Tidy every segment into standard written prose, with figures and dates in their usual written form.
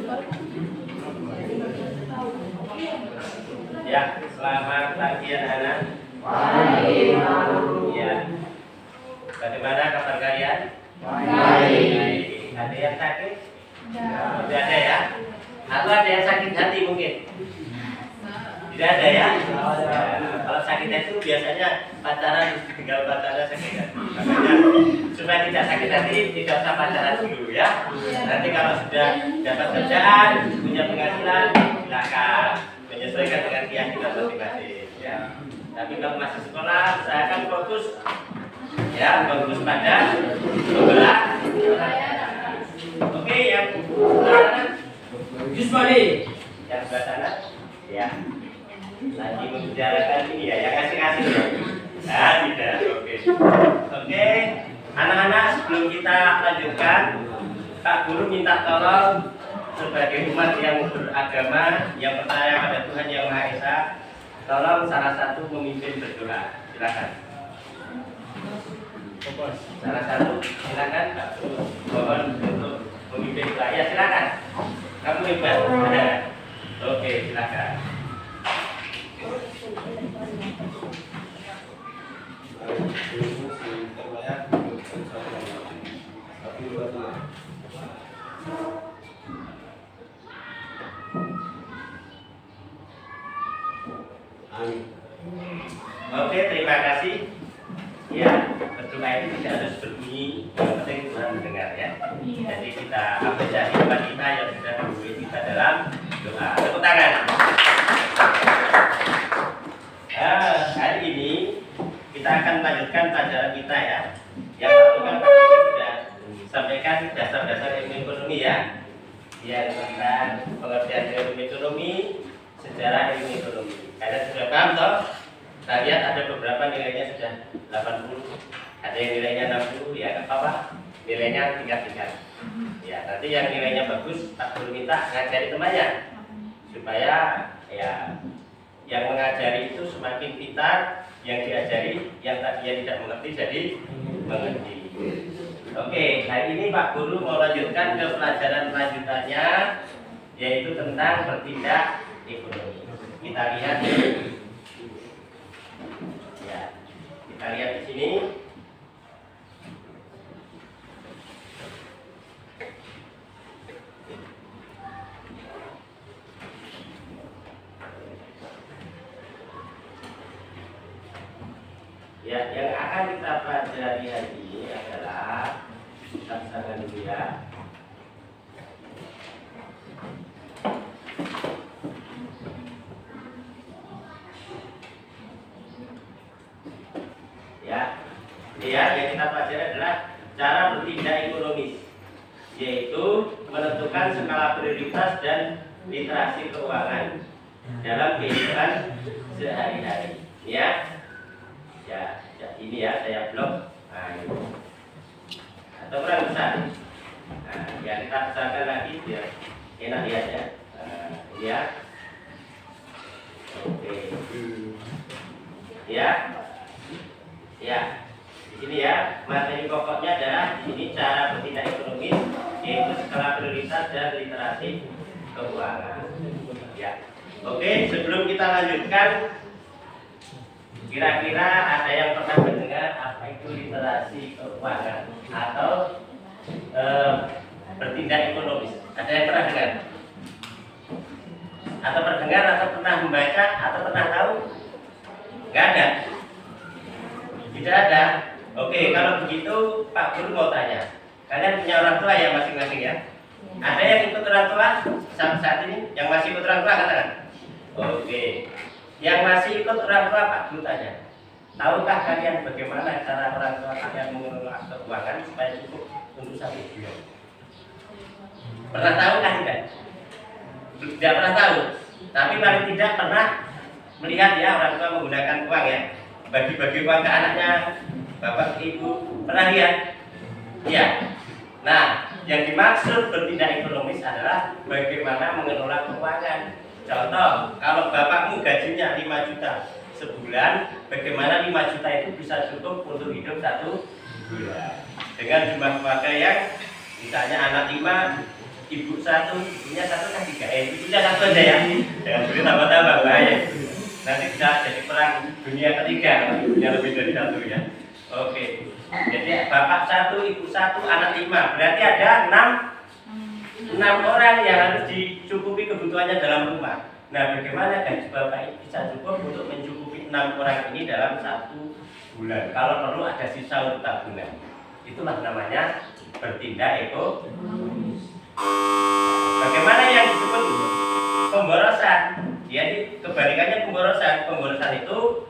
Ya, selamat pagi anak-anak. Ya. Bagaimana kabar kalian? Baik. Ada yang sakit? Tidak ada ya? Atau ada yang sakit hati mungkin? Tidak ada ya? Kalau sakit hati itu biasanya pacaran, tinggal pacaran sakit hati. Makanya supaya tidak sakit hati tidak usah pacaran dulu ya. Nanti kalau sudah dapat kerjaan, punya penghasilan, silakan menyesuaikan dengan keyakinan masing-masing ya. Tapi kalau masih sekolah, saya akan fokus ya, fokus pada pembelajaran. Oke, yang yang sebelah sana ya. Lagi membicarakan ini ya, yang ngasih-ngasih ya. Nah, tidak. Oke, anak-anak, sebelum kita lanjutkan, Pak Guru minta tolong sebagai umat yang beragama, yang percaya pada Tuhan Yang Maha Esa, tolong salah satu memimpin berdoa. Silakan. Salah satu, silakan Pak Guru. Mohon untuk memimpin doa. Ya, silakan. Kamu hebat. Oke, silakan. Oke, terima kasih. Ya, berdoa itu tidak harus berbunyi, yang penting Tuhan mendengar ya. Jadi kita apresiasi Bapak kita yang sudah membimbing kita dalam doa. Tepuk tangan. Hari ini kita akan lanjutkan pelajaran kita ya. Yang satu kan Pak Guru sudah sampaikan dasar-dasar ilmu ekonomi ya. Yang tentang pengertian ilmu ekonomi, sejarah ilmu ekonomi. Kalian sudah paham toh? Kita lihat ada beberapa nilainya sudah 80, ada yang nilainya 60, ya nggak apa-apa, nilainya tingkat-tingkat. Ya, nanti yang nilainya bagus, Pak Guru minta ngajari temannya, supaya ya yang mengajari itu semakin pintar, yang diajari, yang tadinya tidak mengerti jadi mengerti. Oke, hari ini Pak Guru mau lanjutkan ke pelajaran lanjutannya, yaitu tentang bertindak ekonomi. Kita lihat. Ya, kita lihat di sini. Ya, yang akan kita pelajari hari ini adalah tantangan dulu ya. Ya, yang kita pelajari adalah cara bertindak ekonomis, yaitu menentukan skala prioritas dan literasi keuangan dalam kehidupan sehari-hari. Ya, ini ya saya blok. Nah, ini. Atau kurang besar. Nah, ya kita besarkan lagi biar enak lihat ya. Ini ya. Oke. Ya. Di sini ya, materi pokoknya adalah di sini cara bertindak ekonomis, yaitu skala prioritas dan literasi keuangan. Ya. Oke, sebelum kita lanjutkan, kira-kira ada yang pernah mendengar apa itu literasi keuangan atau bertindak ekonomis? Ada yang pernah dengar? Atau pernah atau pernah membaca atau pernah tahu? Nggak ada. Tidak ada. Oke, kalau begitu Pak Guru mau tanya, kalian punya orang tua ya masing-masing ya? Ada yang ikut orang tua saat ini? Yang masih ikut orang tua katakan? Oke, yang masih ikut orang tua Pak Guru tanya, tahukah kalian bagaimana cara orang tua kalian mengelola keuangan supaya cukup untuk satu bulan? Pernah tahu kan tidak? Tidak pernah tahu, tapi paling tidak pernah melihat ya orang tua menggunakan uang ya, bagi-bagi uang ke anaknya. Bapak Ibu pernah lihat? Ya. Nah, yang dimaksud bertindak ekonomis adalah bagaimana mengelola keuangan. Contoh, kalau bapakmu gajinya 5 juta sebulan, bagaimana 5 juta itu bisa cukup untuk hidup 1 bulan. Dengan jumlah keluarga yang misalnya anak 5, ibu satu, ibunya satu kan 3 ibunya satu aja ya. Jangan beri tambah-tambah bahaya. Nanti bisa jadi perang dunia ketiga kalau ibunya lebih dari satu ya. Oke. Jadi bapak satu, ibu satu, anak 5. Berarti ada 6 orang yang harus dicukupi kebutuhannya dalam rumah. Nah, bagaimana gaji bapak ini bisa cukup untuk mencukupi 6 orang ini dalam 1 bulan? Kalau perlu ada sisa untuk tabungan. Itulah namanya bertindak ekonomis. Bagaimana yang disebut pemborosan? Jadi kebalikannya pemborosan. Pemborosan itu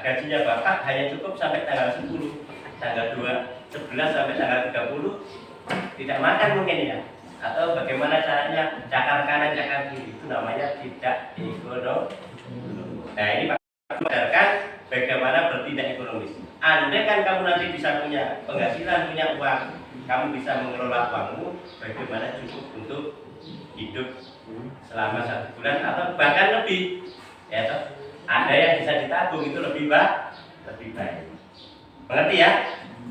gajinya bapak hanya cukup sampai tanggal 10, tanggal 11 sampai tanggal 30 tidak makan mungkin ya. Atau bagaimana caranya cakar kanan cakar kiri, itu namanya tidak ekonomis. Nah ini mengajarkan bagaimana bertindak ekonomis. Andai kan kamu nanti bisa punya penghasilan, punya uang, kamu bisa mengelola uangmu bagaimana cukup untuk hidup selama 1 bulan atau bahkan lebih. Ya toh? Ada yang bisa ditabung itu lebih baik. Mengerti ya?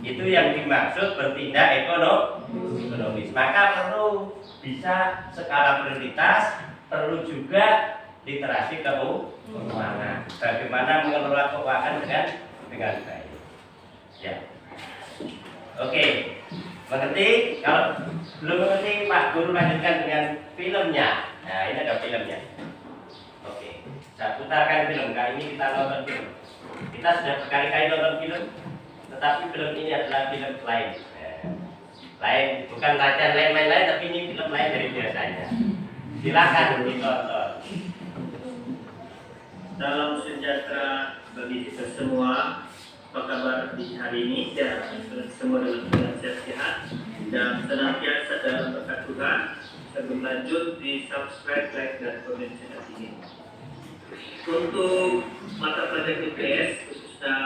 Itu yang dimaksud bertindak ekonomis. Maka perlu bisa skala prioritas, perlu juga literasi keuangan. Bagaimana mengelola keuangan dengan baik. Ya. Oke. Mengerti? Kalau belum mengerti, Pak Guru lanjutkan dengan filmnya. Nah, ini ada filmnya. Oke. Saya putarkan film. Kali ini kita nonton film. Kita sudah berkali-kali nonton film, tetapi film ini adalah film lain. Lain, bukan latihan lain-lain, tapi ini film lain dari biasanya. Silakan ditonton. Salam sejahtera bagi kita semua. Apa kabar di hari ini? Ya, semua dalam sehat dan senantiasa dalam berkat Tuhan. Sebelum lanjut, di subscribe, like, dan komen channel ini. Untuk mata pelajaran IPS khususnya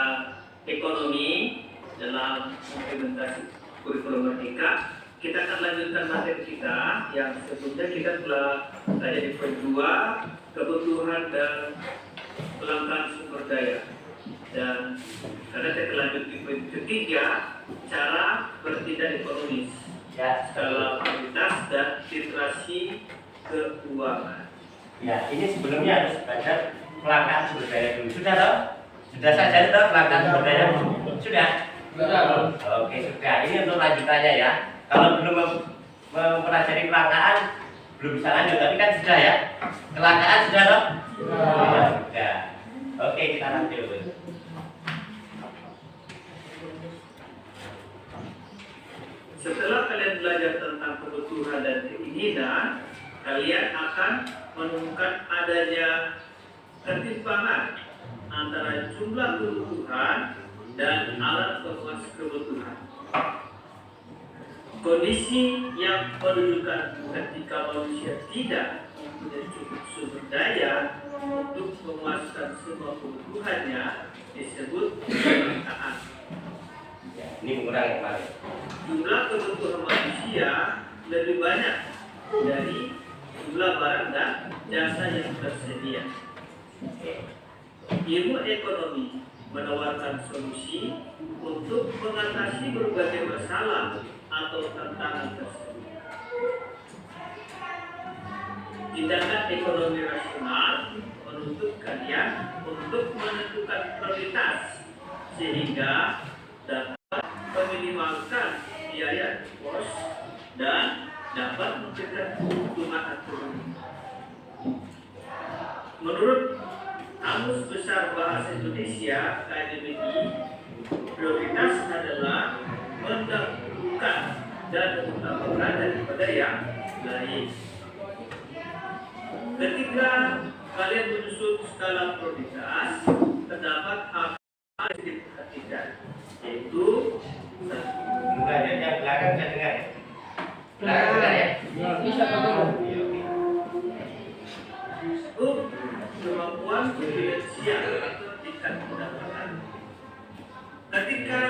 ekonomi dalam implementasi kurikulum Merdeka, kita akan lanjutkan materi kita yang sebelumnya kita telah belajar di poin 2, kebutuhan dan kelangkaan sumber daya. Dan karena saya telah lanjut di poin ketiga, cara bertindak ekonomis, skala prioritas dan literasi keuangan. Ya, ini sebelumnya harus belajar kelangkaan sumber daya dulu. Sudah toh? Sudah saja toh kelangkaan sumber daya? Sudah? Sudah. Oke, sudah. Ini untuk lanjutannya ya. Kalau belum mempelajari kelangkaan, belum bisa lanjut. Tapi kan sudah ya. Kelangkaan sudah toh? Sudah. Oke, kita lanjut. Setelah kalian belajar tentang kebutuhan dan keinginan, kalian akan menemukan adanya ketimpangan antara jumlah kebutuhan dan alat pemuas kebutuhan. Kondisi yang menunjukkan ketika manusia tidak mempunyai cukup sumber daya untuk memuaskan semua kebutuhannya disebut kelangkaan. Ya, ini mengurangi kemarin. Jumlah kebutuhan manusia lebih banyak dari jumlah barang dan jasa yang tersedia. Ilmu ekonomi menawarkan solusi untuk mengatasi berbagai masalah atau tantangan tersebut. Tindakan ekonomi rasional menuntut kalian untuk menentukan prioritas sehingga dapat meminimalkan biaya kos dan dapat memberikan keuntungan ekonomi. Menurut Kamus Besar Bahasa Indonesia (KBBI), prioritas adalah mendahulukan dan mengutamakan daripada yang lain. Ketika kalian menyusun skala prioritas, terdapat hal yang diperhatikan, yaitu Belajar yang belakang bisa dengar ya? Belakang dengar ya? Bisa ketemu. kemampuan finansial atau tingkat pendapatan. Ketika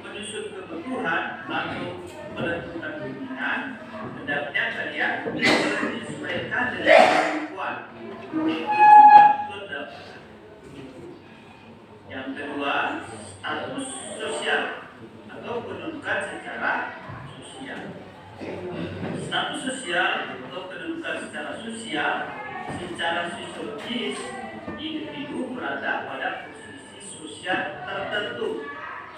menyusun kebutuhan atau menentukan keinginan, hendaknya kalian menyesuaikan dengan kemampuan pendapatan. Yang kedua, status sosial atau kedudukan secara sosial. Status status sosial atau kedudukan secara sosial, secara sosiologis, individu berada pada posisi sosial tertentu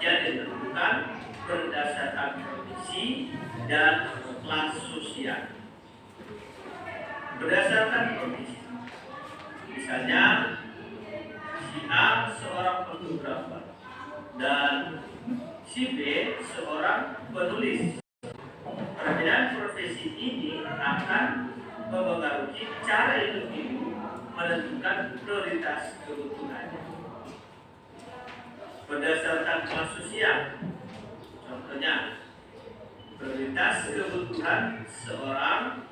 yang ditentukan berdasarkan kondisi dan kelas sosial. Berdasarkan kondisi, misalnya si A seorang fotografer dan si B seorang penulis. Perbedaan profesi ini akan mempengaruhi cara individu menentukan prioritas kebutuhannya. Berdasarkan kelas sosial, contohnya prioritas kebutuhan seorang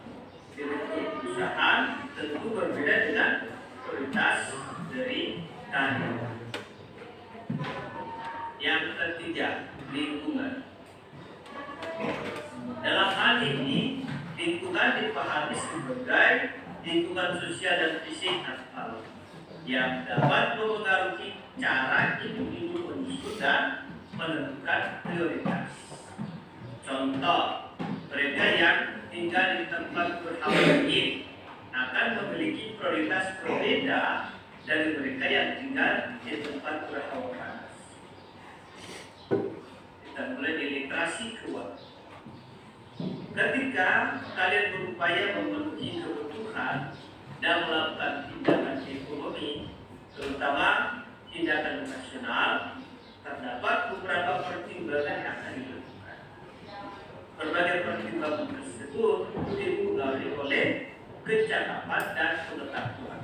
direktur perusahaan tentu berbeda dengan prioritas dari tani. Yang ketiga, lingkungan. Dalam hal ini, lingkungan dipahami sebagai lingkungan sosial dan fisik atau yang dapat mempengaruhi cara individu menyusun dan menentukan prioritas. Contoh, mereka yang tinggal di tempat berhawa dingin akan memiliki prioritas berbeda dari mereka yang tinggal di tempat berhawa panas. Kita mulai dari literasi keuangan. Ketika kalian berupaya memenuhi kebutuhan dan melakukan tindakan ekonomi, terutama tindakan nasional, terdapat beberapa pertimbangan yang akan dilakukan. Berbagai pertimbangan tersebut dipengaruhi oleh kecakapan dan pengetahuan.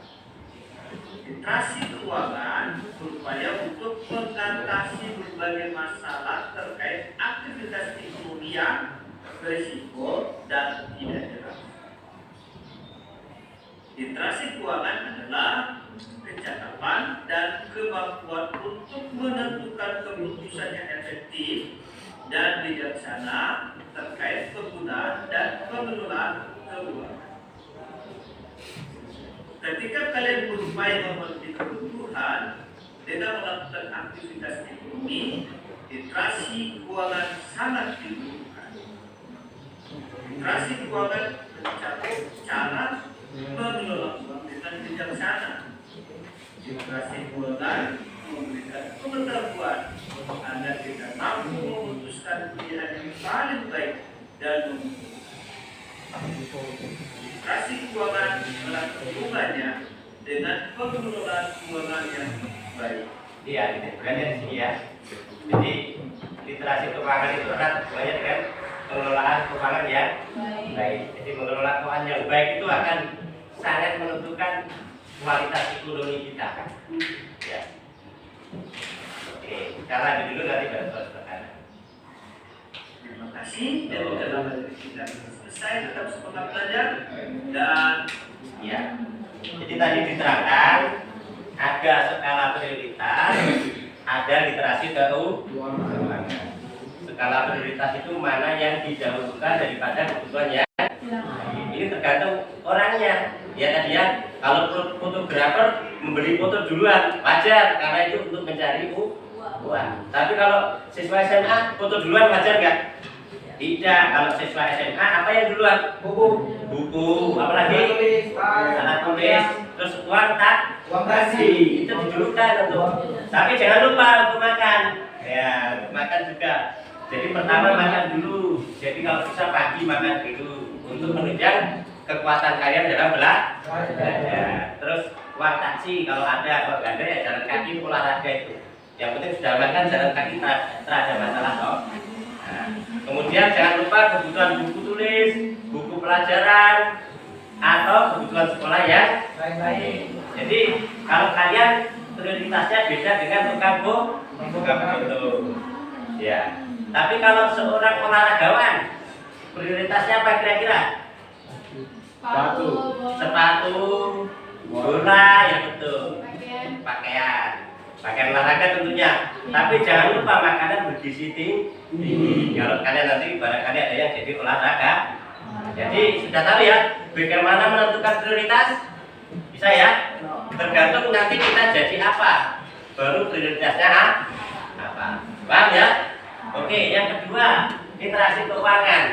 Literasi keuangan berupaya untuk mengatasi berbagai masalah terkait aktivitas ekonomi yang berisiko dan tidak jelas. Literasi keuangan adalah kecakapan dan kemampuan untuk menentukan keputusan yang efektif dan bijaksana terkait penggunaan dan pengelolaan keuangan. Ketika kalian berupaya memenuhi kebutuhan dengan melakukan aktivitas ekonomi, literasi keuangan sangat dibutuhkan. Literasi keuangan mencakup cara mengelola uang dengan bijaksana. Literasi keuangan memberikan pengetahuan agar kita mampu memutuskan pilihan yang paling baik dan literasi keuangan adalah hubungannya dengan pengelolaan keuangan yang baik. Iya, bukannya di sini ya. Jadi literasi keuangan itu erat hubungannya dengan pengelolaan keuangan yang baik. Jadi mengelola keuangan yang baik itu akan sangat menentukan kualitas ekonomi kita. Ya. Oke, kita lanjut dulu nanti baru bertanya. Terima kasih. Dan dalam kita selesai, tetap semangat belajar dan ya. Jadi tadi diterangkan ada skala prioritas, ada literasi keuangan. Skala prioritas itu mana yang didahulukan daripada kebutuhan yang ini tergantung orangnya. Ya tadi ya, kalau fotografer membeli foto duluan wajar karena itu untuk mencari uang. Tapi kalau siswa SMA foto duluan wajar nggak? Tidak. Kalau siswa SMA apa yang duluan? Buku, apalagi alat tulis, terus uang taksi itu didulukan untuk. Tapi jangan lupa untuk makan. Ya, untuk makan juga. Jadi pertama makan dulu. Jadi kalau bisa pagi makan dulu untuk menunjang kekuatan kalian dalam belajar. Terus uang taksi kalau ada, kalau nggak ada ya jalan kaki olahraga itu. Yang penting sudah makan jalan kaki terada masalah toh. Nah, kemudian jangan lupa kebutuhan buku tulis, buku pelajaran, atau kebutuhan sekolah yang lain. Jadi kalau kalian prioritasnya beda dengan tukang foto. Ya. Tapi kalau seorang olahragawan prioritasnya apa kira-kira? Sepatu, bola, ya betul. Pakaian olahraga tentunya. Tapi jangan lupa makanan bergizi tinggi. Kalau kalian nanti barangkali ada yang jadi olahraga. Jadi sudah tahu ya bagaimana menentukan prioritas? Bisa ya? Tergantung nanti kita jadi apa. Baru prioritasnya apa? Paham ya? Oke, yang kedua literasi keuangan.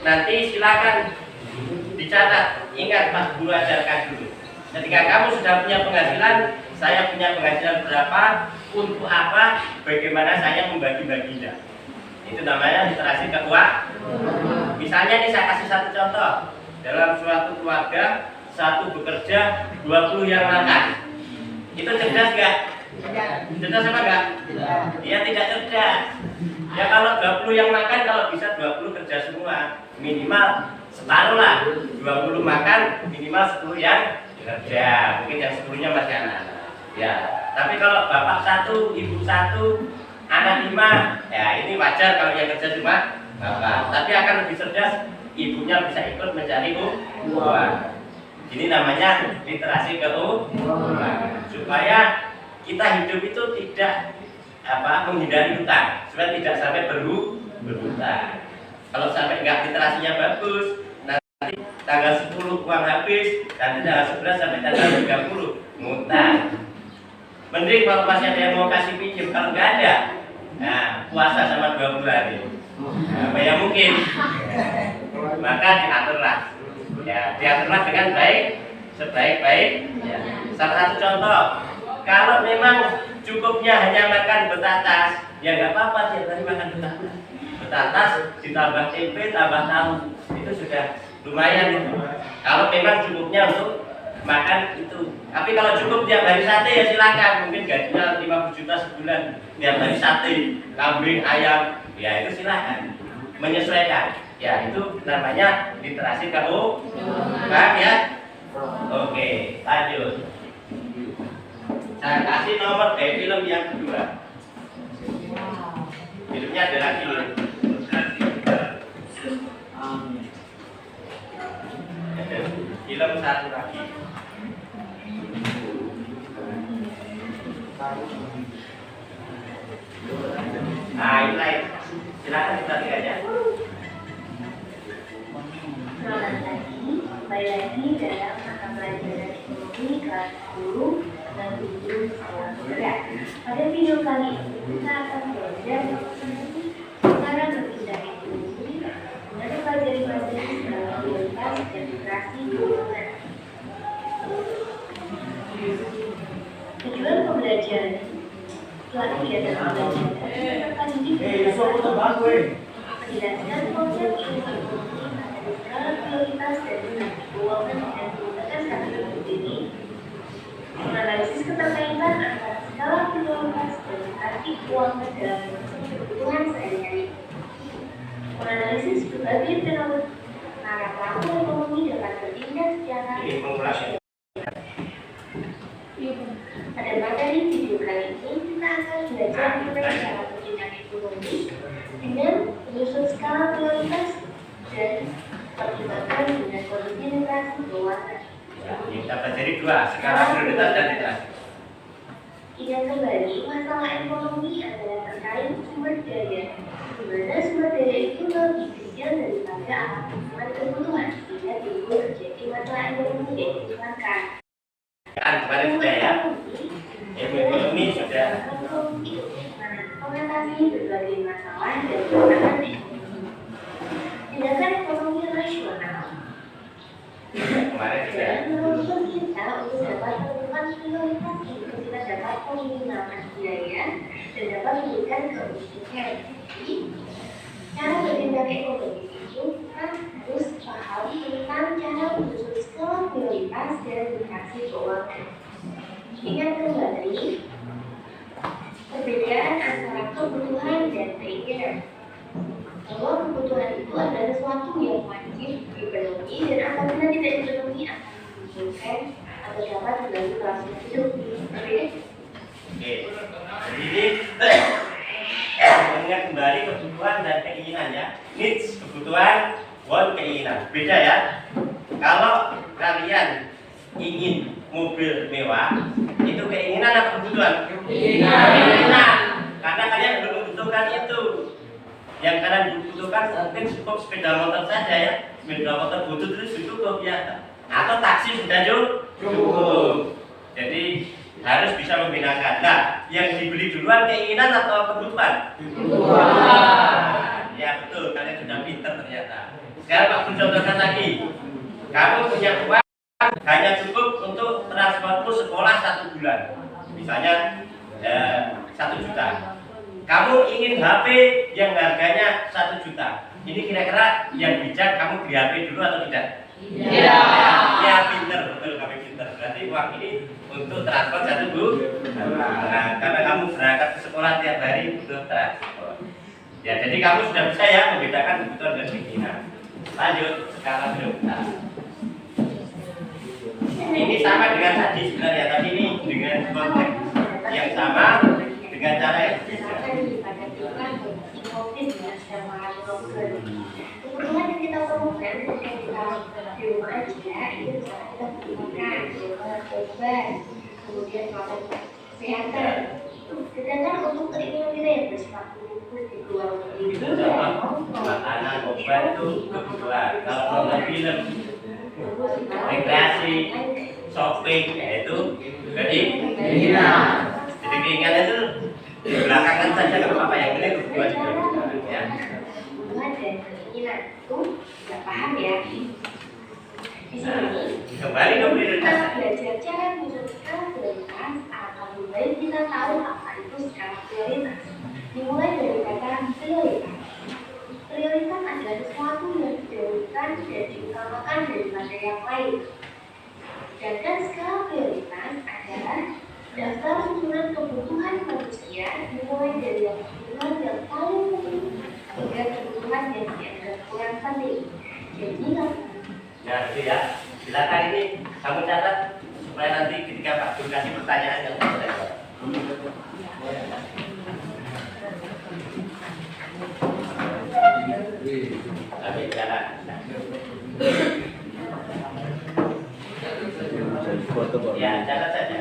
Nanti silakan dicatat, ingat Pak Guru ajarkan dulu. Ketika kamu sudah punya penghasilan, saya punya penghasilan berapa, untuk apa, bagaimana saya membagi-baginya. Itu namanya literasi keuangan. Misalnya nih saya kasih satu contoh. Dalam suatu keluarga, satu bekerja, 20 yang makan. Itu cerdas nggak? Cerdas apa enggak? Dia tidak cerdas. Ya kalau 20 yang makan, kalau bisa 20 kerja semua. Minimal separuh lah. 20 makan, minimal 10 yang kerja. Mungkin yang 10-nya masih anak. Ya. Tapi kalau bapak satu, ibu satu, anak 5, ya ini wajar kalau yang kerja cuma bapak. Tapi akan lebih cerdas, ibunya bisa ikut mencari uang. Ini namanya literasi keuangan. Supaya kita hidup itu tidak menghindari hutang, supaya tidak sampai berhutang. Kalau sampai nggak literasinya bagus, nanti tanggal 10 uang habis, nanti tanggal 11 sampai tanggal 30 ngutang. Mending kalau masih ada yang mau kasih pinjam, kalau nggak ada, nah puasa sama 20 hari. Nah, ya mungkin, maka diaturlah. Ya, diaturlah dengan baik, sebaik-baik. Ya. Salah satu contoh, kalau memang cukupnya hanya makan betatas, ya nggak apa-apa tiap hari makan betatas. Betatas ditambah tempe, tambah tahu, itu sudah lumayan itu. Kalau memang cukupnya untuk makan itu. Tapi kalau cukup tiap hari sate ya silakan. Mungkin gajinya 50 juta sebulan, tiap hari sate, kambing, ayam, ya itu silakan. Menyesuaikan. Ya itu namanya literasi keuangan. Paham ya? Oke, lanjut. Saya kasih nomor film yang kedua. Filmnya ada lagi. Film satu lagi. Nah, ini lain. Silakan kita lihat aja. Selamat pagi, kembali lagi dalam mata pelajaran ekonomi kelas 10 dan tujuh sekolah berat. Pada video kali ini kita akan belajar mengenai cara berpindah ekonomi dengan mempelajari materi dalam prioritas dan literasi keuangan. Tujuan pembelajaran setelah kegiatan pembelajaran akan menjelaskan konsep ilmu ekonomi mengenai skala prioritas dan literasi keuangan dengan menggunakan kata ini, menganalisis keterkaitan antara skala prioritas dan literasi keuangan dalam kebutuhan sehari-hari, menganalisis berbagai fenomena para pelaku ekonomi dapat bertindak secara pada materi video kali ini kita akan belajar mengenai cara bertindak ekonomi dengan menyusun skala prioritas dan pertimbangkan dengan kondisi literasi keuangan. Kita pelajari dua, skala prioritas dan literasi. Ingat kembali, masalah ekonomi adalah terkait sumber daya, di mana sumber daya itu lebih kecil daripada alat kebutuhan, sehingga timbul terjadi masalah ekonomi yang dikeluarkan. Kemarin sudah ya, ilmu ekonomi sudah. Mengatasi berbagai masalah dan tantangan ekonomi. Tindakan ekonomi rasional Kemarin sudah. menuntut kita untuk dapat menentukan prioritas untuk kita dapat meminimalkan biaya dan dapat memberikan keuntungan. Jadi, cara bertindak ekonomi itu kita harus paham tentang cara menyusun skala prioritas dan literasi keuangan. Ingat kembali perbedaan antara kebutuhan dan keinginan. Bahwa kebutuhan itu adalah sesuatu yang wajib dipenuhi dan apabila tidak dipenuhi akan menimbulkan atau dapat mengganggu kelangsungan hidup. Oke. Jadi mengingat kembali kebutuhan dan keinginan ya. Needs kebutuhan, want keinginan. Beda ya. Kalau kalian ingin mobil mewah, itu keinginan atau kebutuhan? Keinginan. Karena kalian belum membutuhkan itu. Yang kalian butuhkan mungkin cukup sepeda motor saja ya. Sepeda motor butut itu cukup ya. Atau taksi sudah cukup. Jadi harus bisa membedakan. Nah, yang dibeli duluan keinginan atau kebutuhan? Kebutuhan. Ya betul, kalian sudah pintar ternyata. Sekarang Pak Bun contohkan lagi. Kamu punya uang hanya cukup untuk transportmu sekolah 1 bulan, misalnya 1 juta. Kamu ingin HP yang harganya 1 juta. Ini kira-kira yang bijak kamu beli HP dulu atau tidak? Iya. Ya, pinter, betul, kamu pinter. Berarti uang ini untuk transport 1 bulan. Nah, karena kamu berangkat ke sekolah tiap hari untuk transport. Ya, jadi kamu sudah bisa ya membedakan kebutuhan dan keinginan. Lanjut, skala prioritas. Ini sama dengan tadi sebenarnya, tapi ini dengan konteks yang sama dengan cara yang berbeda. Kebutuhan yang kita perlukan ketika kita di rumah aja itu bisa kita butuhkan obat, kemudian fasilitas kesehatan. Sedangkan untuk keinginan kita yang bersifat khusus di luar Itu contoh makanan, obat itu kebutuhan. Kalau nonton film, rekreasi, shopping, itu jadi keinginan. Jadi keinginan itu di belakangan saja nggak apa-apa, yang penting kebutuhan juga. Ya. Kebutuhan dan keinginan itu nggak paham ya. Di sini Kembali ke prioritas. kita belajar cara menyusun prioritas atau mulai kita tahu apa itu skala prioritas. Dimulai dari kata prioritas. Prioritas adalah sesuatu yang didahulukan dan diutamakan daripada yang lain. Sedangkan skala prioritas adalah daftar susunan kebutuhan manusia dimulai dari yang kebutuhan yang paling penting hingga kebutuhan yang dianggap kurang penting. Jadi Nah, itu ya. Silakan ini kamu catat supaya nanti ketika Pak Guru kasih pertanyaan yang bisa jawab. Oke, jalan. Ya, catat saja.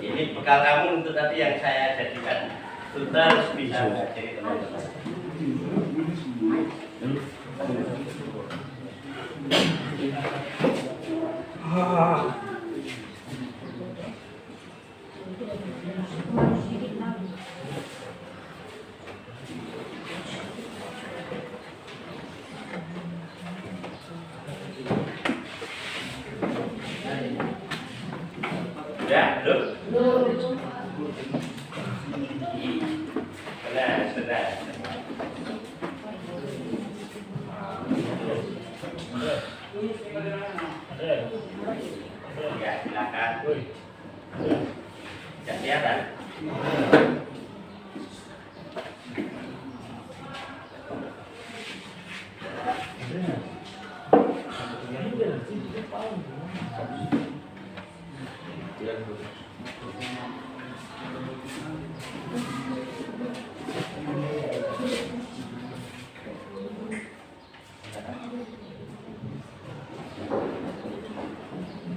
Ini bekal kamu untuk nanti yang saya jadikan terus bisa jadi teman-teman. Sudah, belum? Benar. Ya, silakan. Ya, kelihatan.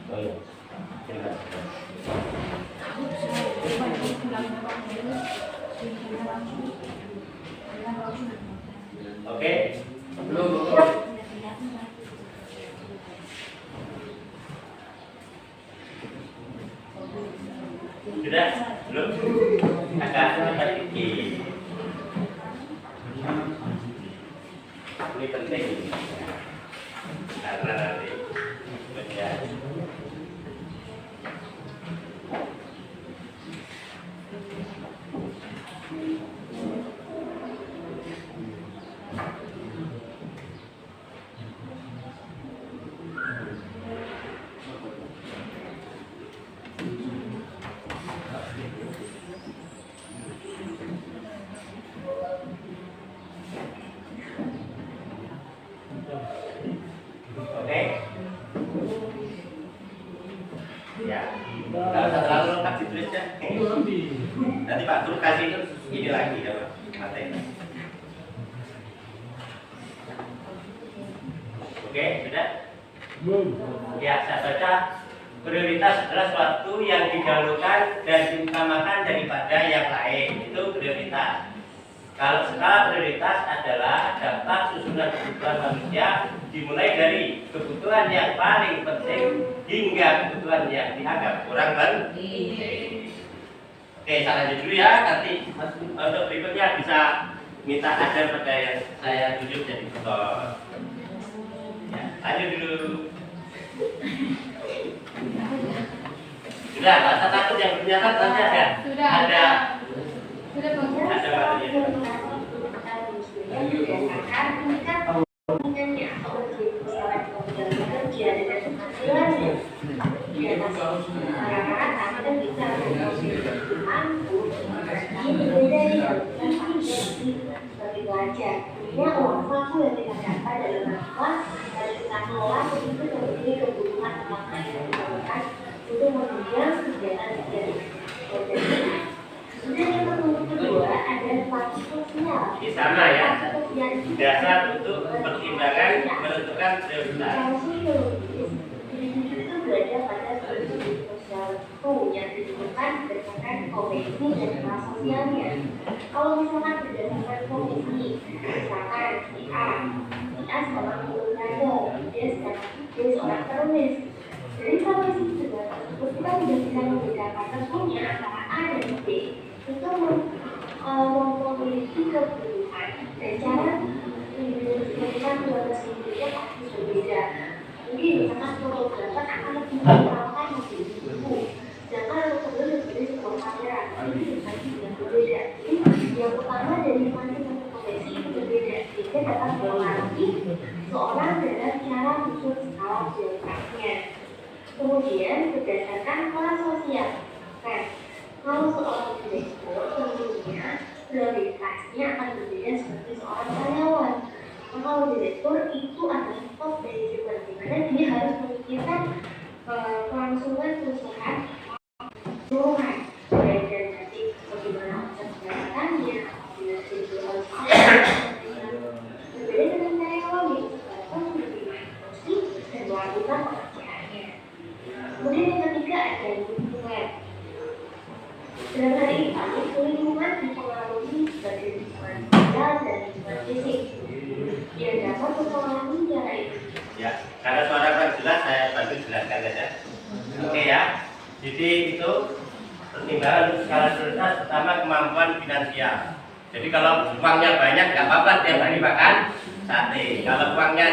Oh, iya. Silakan. Oke? Belum. Sudah? Belum? Agak sedikit. Ini penting. Karena nanti menjadi oke? Ya, nggak usah terlalu lengkap ditulisnya. Nanti Pak Guru kasih itu ini lagi ya Pak, materi. Oke, sudah? Ya, saya baca prioritas adalah suatu yang didahulukan dan diutamakan daripada yang lain. Itu prioritas. Kalau skala prioritas adalah daftar susunan kebutuhan manusia dimulai dari kebutuhan yang paling penting hingga kebutuhan yang dianggap kurang penting. Oke, saya lanjut dulu ya. Nanti untuk berikutnya bisa minta ajar pada yang saya tunjuk jadi tutor. Ayo dulu. Sudah, nggak usah takut yang ternyata nanti ada. Sudah. Ada. Sudah bagus. Ada waktunya. berdasarkan tingkat kepentingannya atau ujian persoalan kemudian bekerja dengan penghasilannya. Di atas rata-rata kita bisa mampu berbeda yang sebagai pelajar. Ya, uang saku yang kita dapat dalam rangka harus kita kelola begitu seperti kebutuhan orang lain yang diperlukan untuk menunjang kegiatan-kegiatan. Kemudian yang kedua ada faktor sosial. Ini sama ya. Dasar untuk pertimbangan menentukan prioritas. Itu berada pada struktur sosial yang ditentukan berdasarkan komisi dan kelas sosialnya. Kalau misalkan berdasarkan komisi, misalkan si A seorang pengusaha, dia seorang penulis. Dari komisi tersebut kita tidak bisa membedakan tentunya antara A dan B untuk memiliki kebutuhan dan cara menjelaskan keluarga sendirinya pasti berbeda. Mungkin misalkan fotografer akan lebih mengenalkan mesin buku, sedangkan untuk penulis lebih sebuah kamera, ini pasti yang berbeda. Jadi yang utama dari masing-masing profesi itu berbeda, sehingga dapat mempengaruhi seorang dalam cara menyusun skala prioritasnya. Kemudian berdasarkan kelas sosial, kan? Kalau seorang direktur tentunya prioritasnya akan berbeda seperti seorang karyawan. Kalau direktur itu adalah top manajemen, di mana dia harus memikirkan kelangsungan perusahaan keseluruhan, baik dari nanti bagaimana omset pendapatannya, apabila dijual berbeda dengan karyawan yang sekarang lebih fungsi dan melakukan pekerjaannya. Kemudian yang ketiga ada lingkungan. Dalam hal ini, lingkungan dipengaruhi sebagai lingkungan sosial dan lingkungan fisik yang dapat mempengaruhi cara itu. Ya, karena suara kurang jelas saya bantu jelaskan saja. Oke ya. Jadi itu pertimbangan untuk skala prioritas pertama kemampuan finansial. Jadi kalau uangnya banyak nggak apa-apa tiap hari makan sate. Kalau uangnya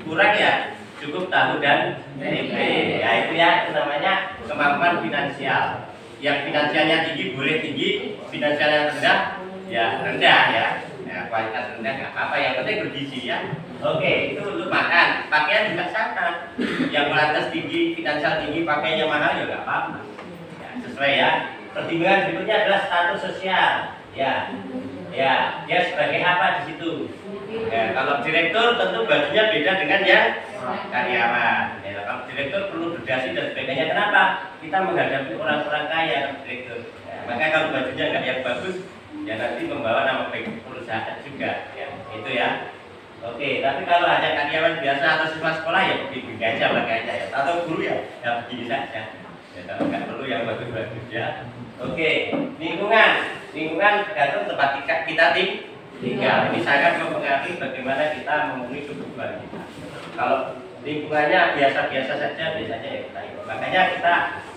kurang ya cukup tahu dan tempe. Ya itu ya, itu namanya kemampuan finansial. Yang finansialnya tinggi boleh tinggi, finansialnya rendah ya rendah ya. Ya, kualitas rendah nggak apa-apa, yang penting bergizi ya. Oke, itu untuk makan. Pakaian juga sama. Yang kualitas tinggi, finansial tinggi, pakaiannya mahal ya nggak apa-apa. Ya, sesuai ya. Pertimbangan berikutnya adalah status sosial. Ya, ya, dia sebagai apa di situ? Ya, kalau direktur tentu bajunya beda dengan yang karyawan. Ya, kalau direktur perlu berdasi dan sebagainya. Kenapa? Kita menghadapi orang-orang kaya direktur. Ya, maka kalau bajunya nggak yang bagus, ya nanti membawa nama baik perusahaan juga. Ya, itu ya. Oke, tapi kalau hanya karyawan biasa atau siswa sekolah ya begini aja pakaiannya ya. Atau guru ya begini saja. Ya, kalau nggak perlu yang bagus-bagus ya. Oke, lingkungan tergantung tempat kita tinggal. Ini sangat mempengaruhi bagaimana kita memenuhi kebutuhan kita. Kalau lingkungannya biasa-biasa saja, biasanya ya kita ikut. Makanya kita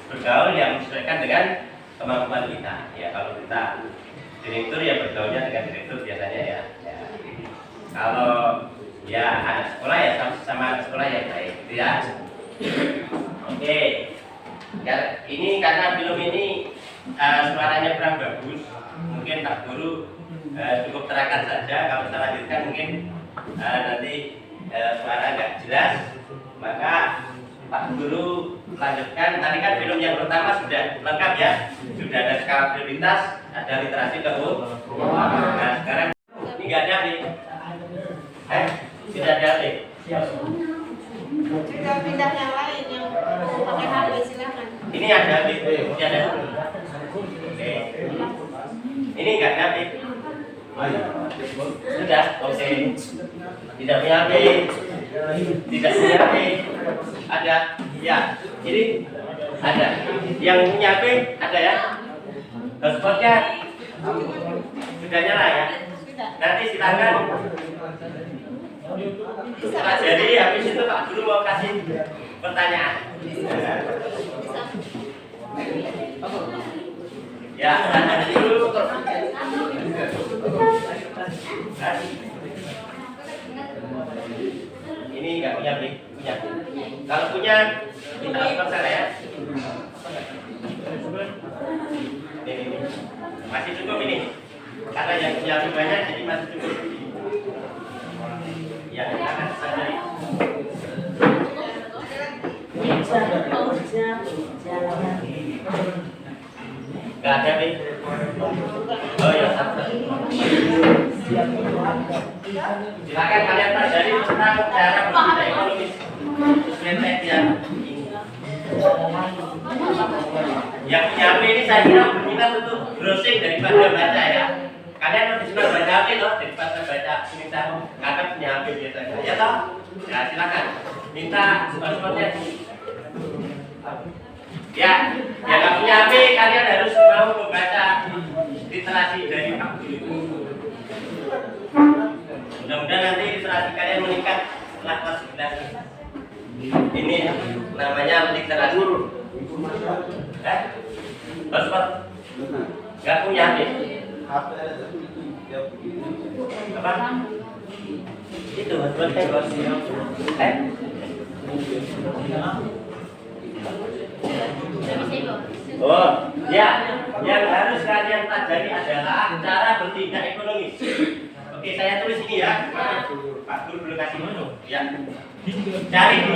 bergaul yang menyesuaikan dengan kemampuan kita. Ya, kalau kita direktur ya bergaulnya dengan direktur biasanya ya. Kalau ya anak sekolah ya sama anak sekolah ya baik, gitu ya. Oke. Ya, ini karena film ini suaranya kurang bagus, mungkin Pak Guru cukup terangkan saja. Kalau saya lanjutkan mungkin nanti suara nggak jelas, maka Pak Guru lanjutkan. Tadi kan film yang pertama sudah lengkap ya, sudah ada skala prioritas, ada literasi keuangan. Nah sekarang ini nggak ada nih, tidak ada nih. Sudah pindah yang lain yang pakai HP, silakan. Ini ada nih, tidak ada. Oke. Ini nggak ada nih. Sudah, oke. Tidak punya HP. Tidak punya HP. Ada, ya. Ini ada. Yang punya HP ada ya. Hotspotnya sudah nyala ya. Nanti silakan. Jadi habis itu Pak Guru mau kasih pertanyaan. Ya, tanya dulu. Ini nggak punya mic. Ya. Kalau punya kita lakukan sana ya. Ini. Masih cukup ini. Karena yang punya lebih banyak jadi masih cukup. Ya, akan sana. Gak ada nih. Oh ya, silakan kalian pelajari tentang cara berbudaya ekonomis. Sebentar ya. Yang punya HP ini saya kira berminat untuk browsing daripada baca ya. Kalian lebih suka baca HP loh daripada baca tulisan. Karena punya HP biasanya. Ya toh? Ya silakan. Minta passwordnya. Ya, yang nggak punya HP kalian harus mau membaca literasi dari Pak Guru. Mudah-mudahan nanti literasi kalian meningkat setelah kelas 9. Ini namanya literasi. Password? Nggak punya HP? Apa? Itu passwordnya. Oh, ya, yang harus kalian pelajari adalah cara bertindak ekonomis. Oke, saya tulis ini ya. Pak Guru belum kasih dulu. Ya. Cari di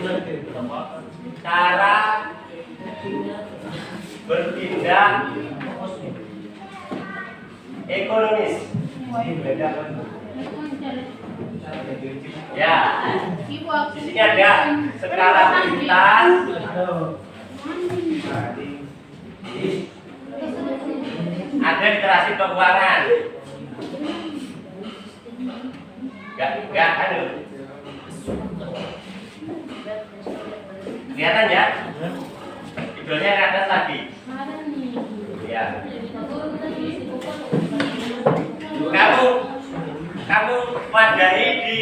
Google cara bertindak ekonomis. Ya. Di sini ada skala prioritas. Ada literasi keuangan. Enggak ada. Kelihatan ya? Judulnya ke atas lagi. Ya. Kamu wadahi di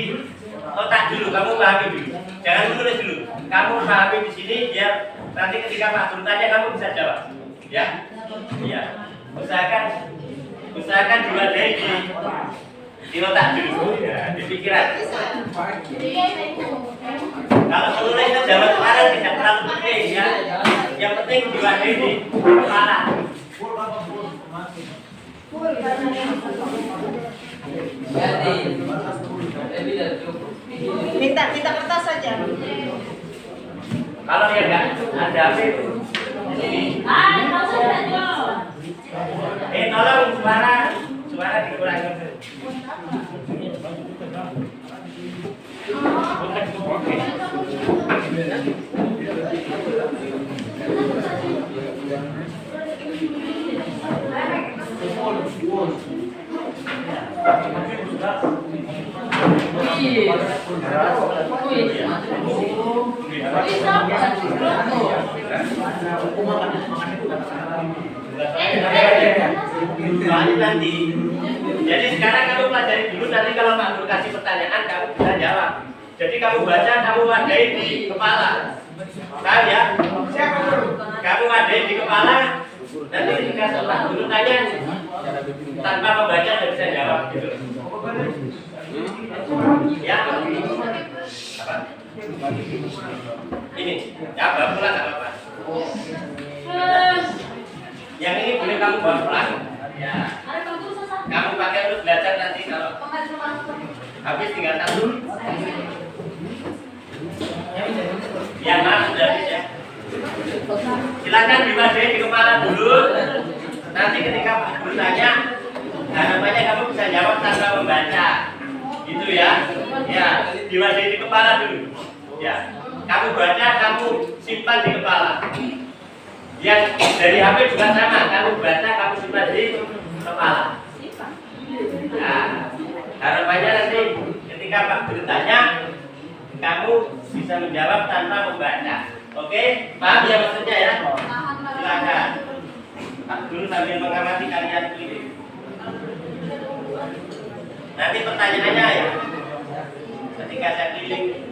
otak dulu, kamu pahami dulu. Jangan menulis dulu. Kamu pahami di sini biar nanti ketika Pak Guru tanya kamu bisa jawab. Ya. Iya. Usahakan diwadahi di otak dulu. Ya, di pikiran. Kalau menulis itu jawab sekarang tidak terlalu penting ya. Yang penting diwadahi di kepala. Minta kertas saja. Kalau dia enggak ada HP ini. Tolong suara dikurangi. Nanti. Jadi sekarang kamu pelajari dulu, nanti kalau Pak Guru kasih pertanyaan kamu bisa jawab. Jadi kamu baca, kamu wadahi di kepala. Tahu ya? Kamu wadahi di kepala. Nanti ketika Pak Guru tanya tanpa membaca tidak bisa jawab gitu. Ya. Apa? Ini. Ya, bawa pulang enggak apa-apa. Yang ini boleh kamu bawa pulang. Ya. Kamu pakai untuk belajar nanti kalau habis tinggal satu. Ya, maaf sudah habis ya. Silakan diwadahi di kepala dulu. Nanti ketika Pak Guru tanya, harapannya kamu bisa jawab tanpa membaca. Gitu ya. Ya, diwadahi di kepala dulu. Ya. Kamu baca, kamu simpan di kepala. Yang dari HP juga sama, kamu baca, kamu simpan di kepala. Nah, harapannya nanti ketika Pak Guru tanya, kamu bisa menjawab tanpa membaca. Oke, paham ya maksudnya ya? Silakan. Pak Guru sambil mengamati kalian keliling. Nanti pertanyaannya ya, ketika saya keliling.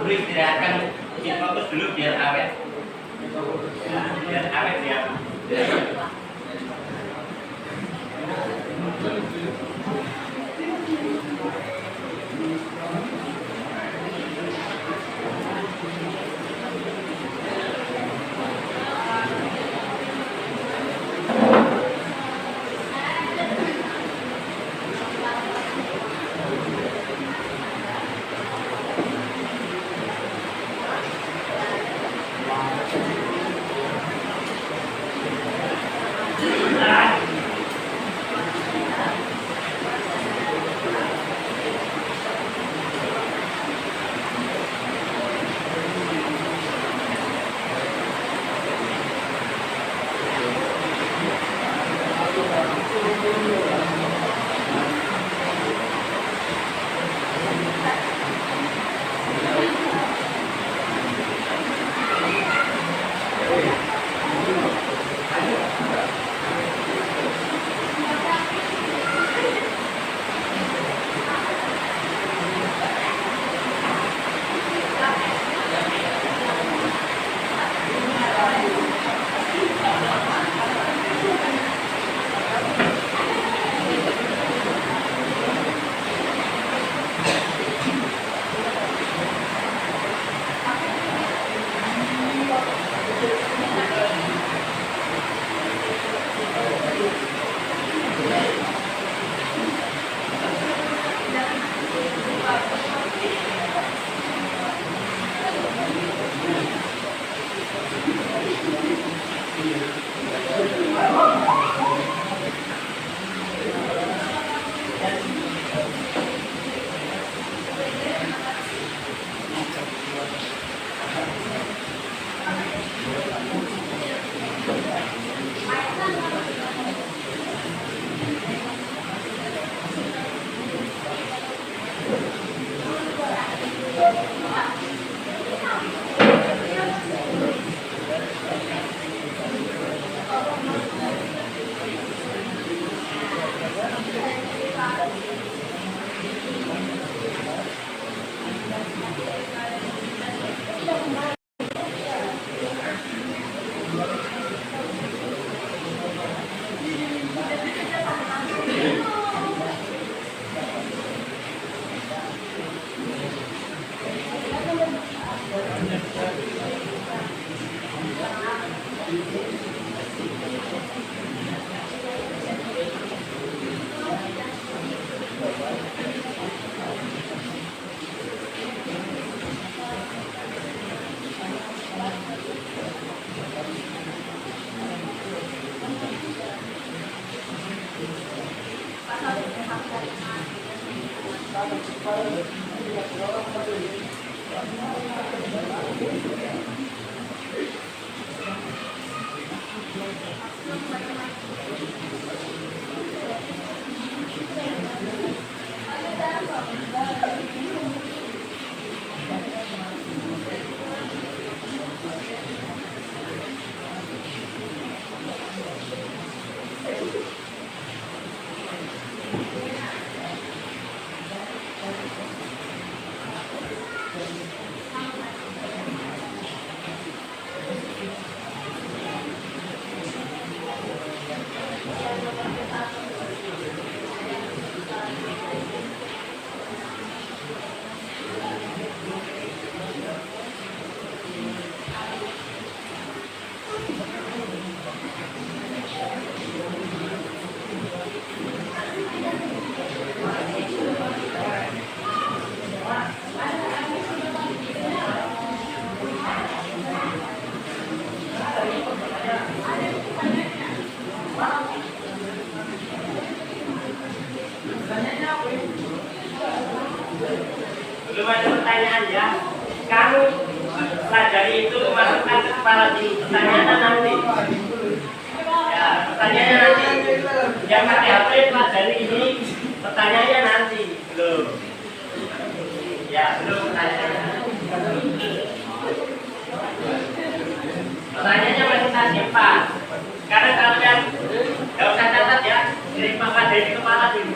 Guru istirahatkan bikin fokus dulu biar awet. Ya, biar awet ya. Belum ada pertanyaan ya. Kamu pelajari itu masukkan ke kepala dulu. Pertanyaannya nanti. Ya, pertanyaannya nanti. Yang pakai HP pelajari ini, pertanyaannya nanti. Belum. Ya, belum pertanyaannya. Pertanyaannya masih tak simpan. Karena kalian nggak usah catat ya. Jadi pelajari di kepala dulu.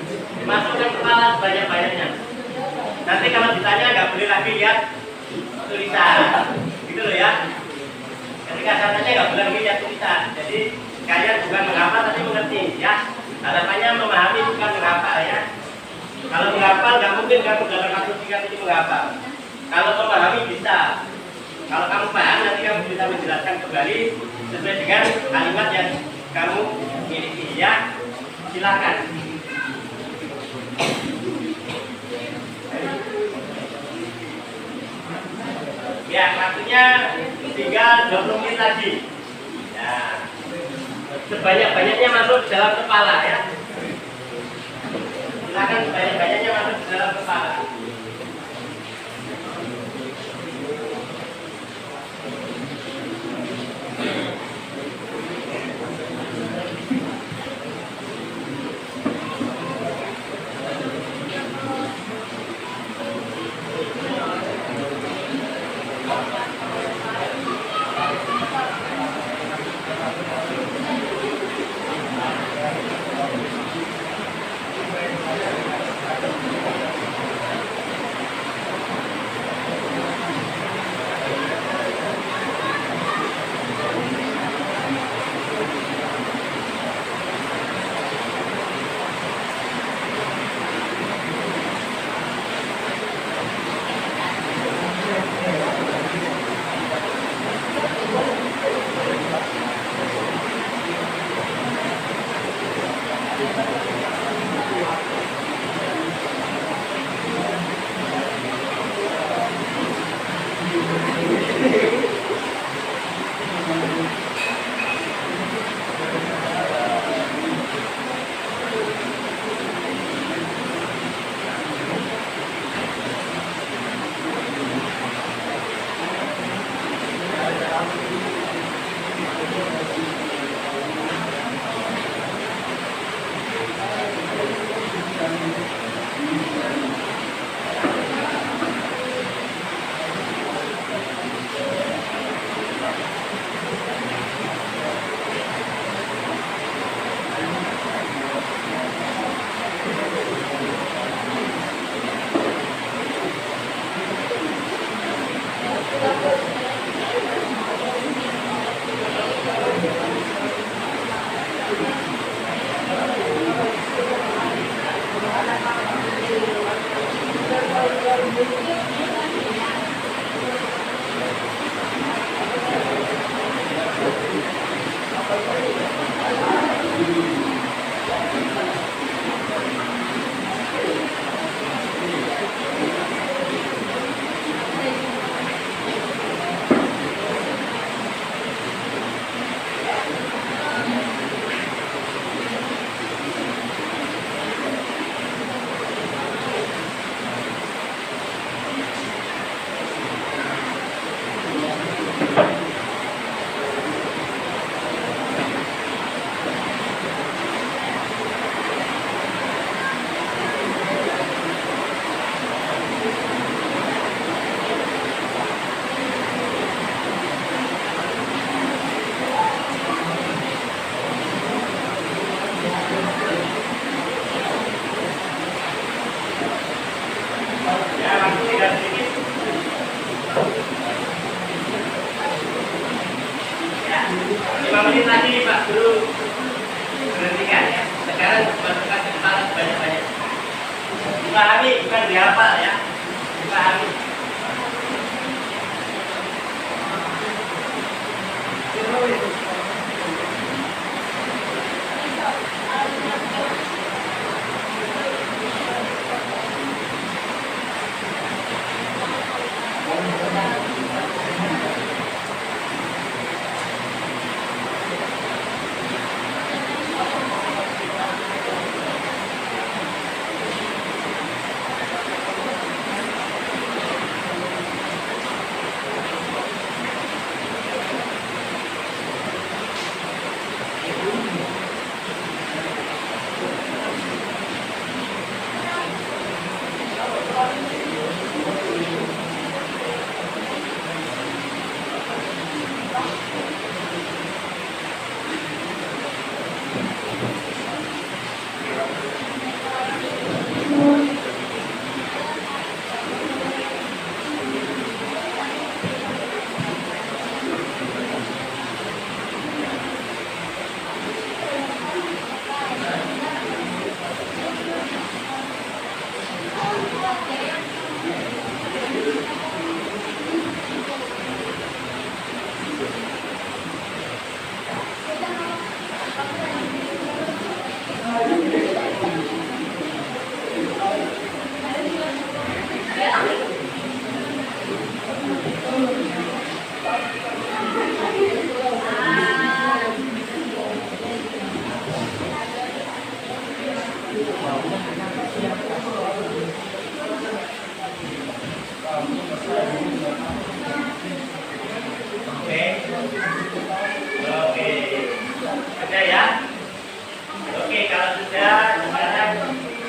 Masukkan kepala sebanyak-banyaknya. Nanti kalau ditanya nggak boleh lagi lihat tulisan. Gitu loh ya. Ketika saya tanya nggak bilang ini ya tulisan. Jadi kalian bukan menghafal tapi mengerti ya. Harapannya memahami bukan menghafal ya. Kalau menghafal nggak mungkin kamu dalam waktu 3 menit menghafal. Kalau memahami bisa. Kalau kamu paham nanti kamu bisa menjelaskan kembali sesuai dengan kalimat yang kamu miliki ya. Silakan. Ya, waktunya tinggal 20 menit lagi. Ya. Sebanyak-banyaknya masuk dalam kepala ya. Silakan sebanyak-banyaknya masuk dalam kepala.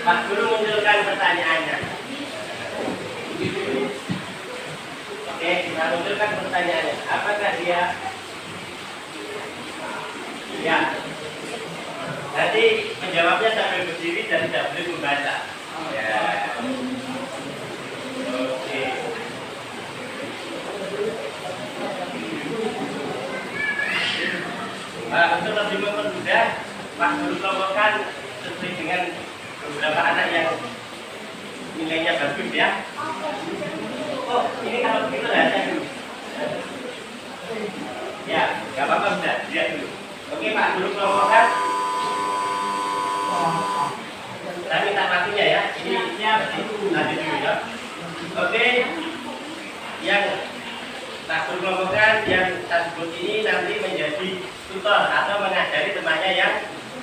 Pak Guru munculkan pertanyaannya. Oke, kita munculkan pertanyaannya. Apakah dia? Ya. Jadi menjawabnya sambil berdiri dan tidak boleh membaca. Ya. Oke. Untuk lebih mempermudah, Pak Guru kelompokkan sesuai dengan beberapa anak yang nilainya bagus ya. Oh, ini kalau begitu lihatnya dulu. Ya, nggak apa-apa, bisa lihat dulu. Oke, Pak Guru kelompokkan. Saya minta waktunya ya. Ini siap nanti dulu ya. Oke, yang Pak Guru kelompokkan yang saya sebut ini nanti menjadi tutor atau mengajari temannya yang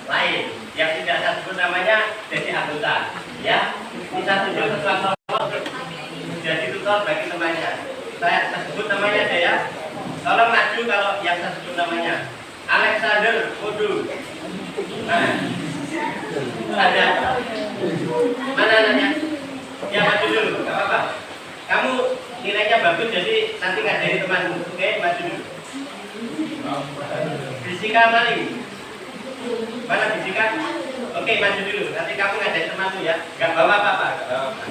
lain. Yang tidak saya sebut namanya jadi anggota. Ya, kita tunjuk ketua kelompok jadi tutor bagi temannya. Saya sebut namanya aja ya. Tolong maju kalau yang saya sebut namanya. Alexander Modu. Nah, ada mana anaknya? Ya maju dulu, nggak apa-apa. Kamu nilainya bagus jadi nanti ngajari temanmu. Oke, maju dulu. Fisika maling. Mana fisika? Oke, maju dulu. Nanti kamu ngajari temanmu ya. Nggak bawa apa-apa, nggak bawa apa.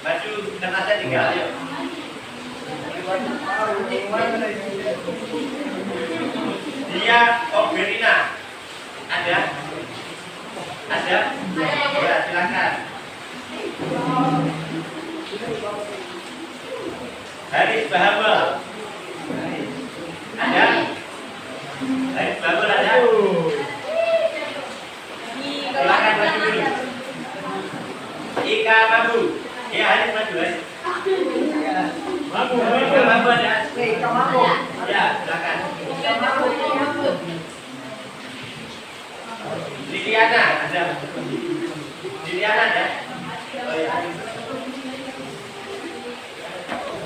Maju kertasnya tinggal, ayo. Dia Oberina. Ada? Ada? Ya, silakan. Haris Bahabel. Ada? Haris Bahabel ada? Silakan maju dulu. Ika Mabu. Ya, Haris maju, Haris. Ika Mabu ada? Ya, silakan. Liliana ada? Liliana ada? Oh, ya.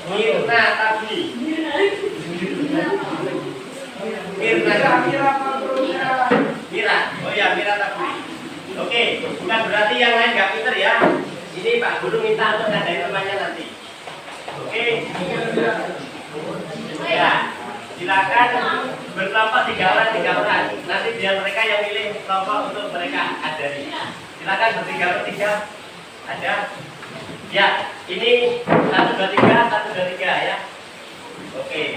Mirna Tabli. Mira. Oh ya, Mira Tabli. Oke, bukan berarti yang lain nggak pinter ya. Ini Pak Guru minta untuk ngadain temannya nanti. Oke. Ya, silakan berkelompok 3 orang. Nanti biar mereka yang milih kelompok untuk mereka ajari. Silakan ber3 Ada? Ya, ini 1, 2, 3 ya. Oke.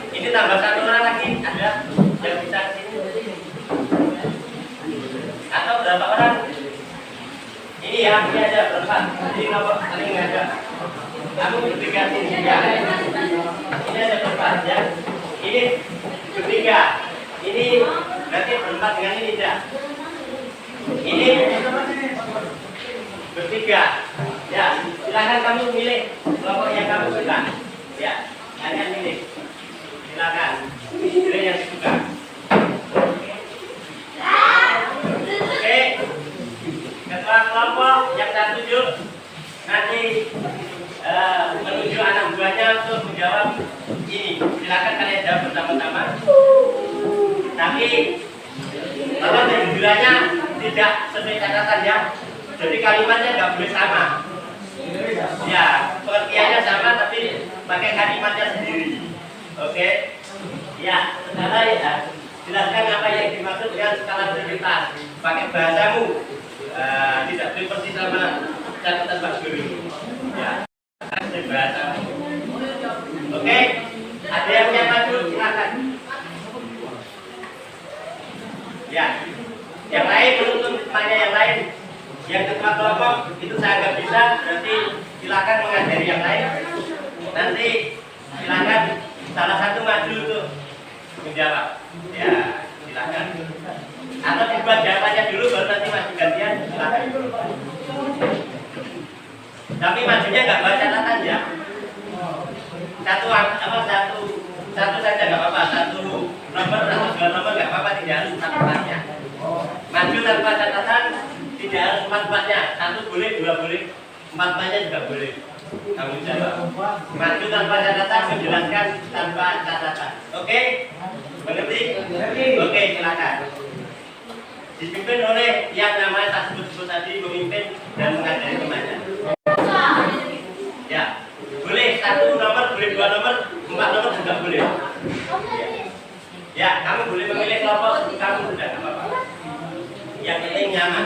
Ini tambah 1 orang lagi. Ada yang bisa ke sini? Atau berapa orang? Ini ya, ini ada berapa? Ini kelompok saling ada. Kamu ber3 sini ya. Ini ada berapa ya? Ini ber3. Ini berarti ber4 dengan ini ya. Ini ber3. Ya, silakan kamu milih kelompok yang kamu suka. Ya, kalian milih. Silakan. Pilih yang suka. Oke. Ketua kelompok yang saya tunjuk nanti menuju anak buahnya untuk menjawab ini. Silakan kalian jawab bersama-sama. Tapi kalau judulnya tidak sesuai catatan ya. Jadi kalimatnya nggak boleh sama. Ya, pengertiannya sama tapi pakai kalimatnya sendiri. Oke? Ya, sekarang ya, jelaskan apa yang dimaksud dengan skala prioritas. Pakai bahasamu. Tidak boleh persis sama catatan Pak Guru. Ya, pakai bahasamu. Oke? Ada yang punya maju, silakan. Ya, yang lain menuntut tanya yang lain. Yang ketua kelompok itu saya nggak bisa, berarti silakan mengajari yang lain. Nanti silakan salah satu maju untuk menjawab. Ya, silakan. Atau dibuat jawabannya dulu baru nanti maju gantian, silakan. Tapi majunya nggak bawa catatan ya. Satu saja nggak apa-apa. 1 nomor atau 2 nomor nggak apa-apa, tidak harus 4-4-nya. Maju tanpa catatan. Tidak harus 4-4-nya, 1 boleh, 2 boleh, 4-4-nya juga boleh. Kamu jawab. Maju tanpa catatan, menjelaskan tanpa catatan. Oke? Mengerti? Oke, silakan. dipimpin oleh yang namanya tak sebut-sebut tadi, memimpin dan mengajari temannya. Ya, boleh 1 nomor, boleh 2 nomor, 4 nomor juga boleh. Ya, kamu boleh memilih kelompok kamu sudah nggak apa-apa. Yang penting nyaman.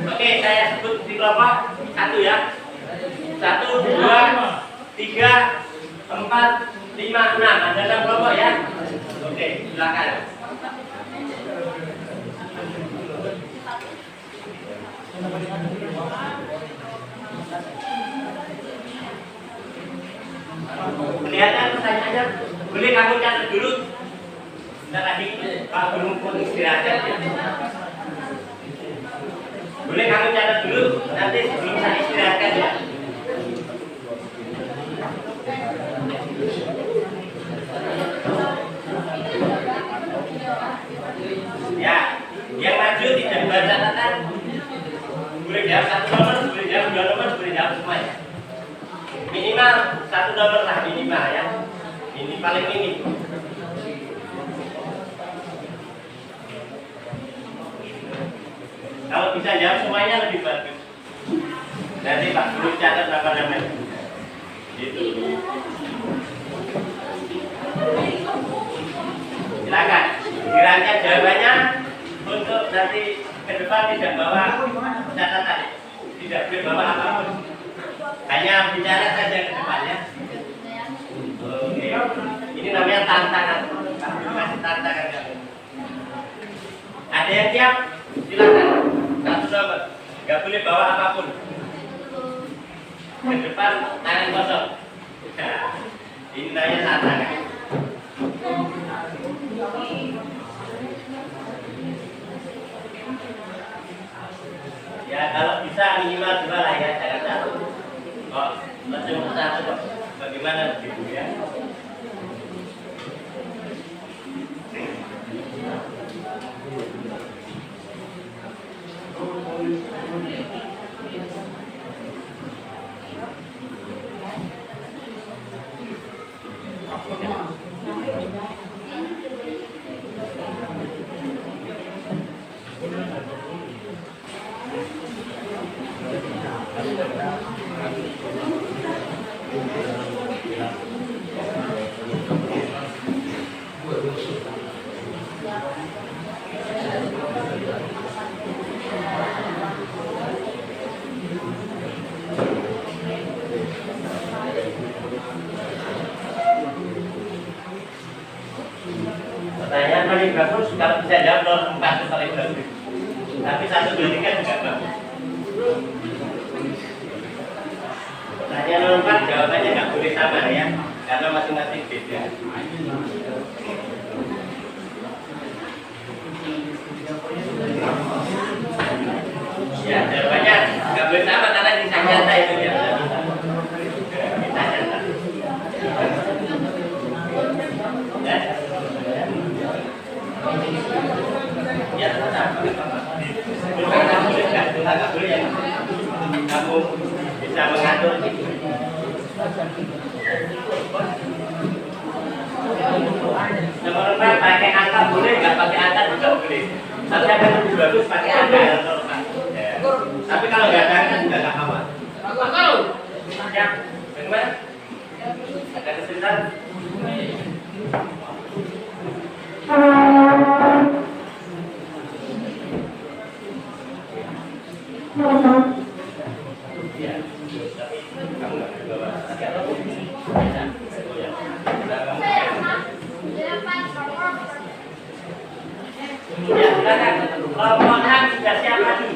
Oke, saya sebut di kelompok 1 ya. 1, 2, 3, 4, 5, 6. Ada 6 kelompok ya. Oke, silakan. Kelihatan pertanyaannya, boleh kamu catat dulu. Bentar lagi Pak Guru pun istirahat. Boleh kamu catat dulu, nanti sebelum saya istirahatkan ya. Ya, yang maju tidak dibaca catatan. Boleh jawab 1 nomor, boleh jawab 2 nomor, boleh jawab semuanya. Minimal 1 nomor lah minimal ya. Ini paling minim. Kalau bisa jawab semuanya lebih bagus. Nanti Pak Guru catat nama-namanya. Gitu. Silakan dirancang jawabannya untuk nanti ke depan tidak bawa catatan, tidak boleh bawa apapun. Hanya bicara saja ke depannya. Oke. Ini namanya tantangan. Kasih tantangan kamu. Ada yang siap? Silakan. 1 nomor. Gak boleh bawa apapun. Ke depan tangan kosong. Nah, ini namanya tantangan. Ya kalau bisa minimal 2 lah ya, jangan 1. Kok langsung 1 kok. Bagaimana begitu ya? Pertanyaan paling bagus kalau bisa jawab nomor 4 itu paling bagus. Tapi 1, 2, 3 juga bagus. Pertanyaan nomor 4 jawabannya nggak boleh sama ya, karena masing-masing beda. Ya jawabannya nggak boleh sama karena bisa nyata itu ya. Bisa nyata. Ya tetap. Nggak boleh ya. Kamu bisa mengatur. Nomor 4 pakai angka boleh, nggak pakai angka juga boleh. Tapi akan lebih bagus pakai angka ya, nomor 4. Ya. Tapi kalau nggak ada angka juga nggak apa-apa. Ya, bagaimana? Ada kesulitan? Ya, tapi kamu nggak boleh bawa angka. Ya, silakan. Kelompok 6 sudah siap maju.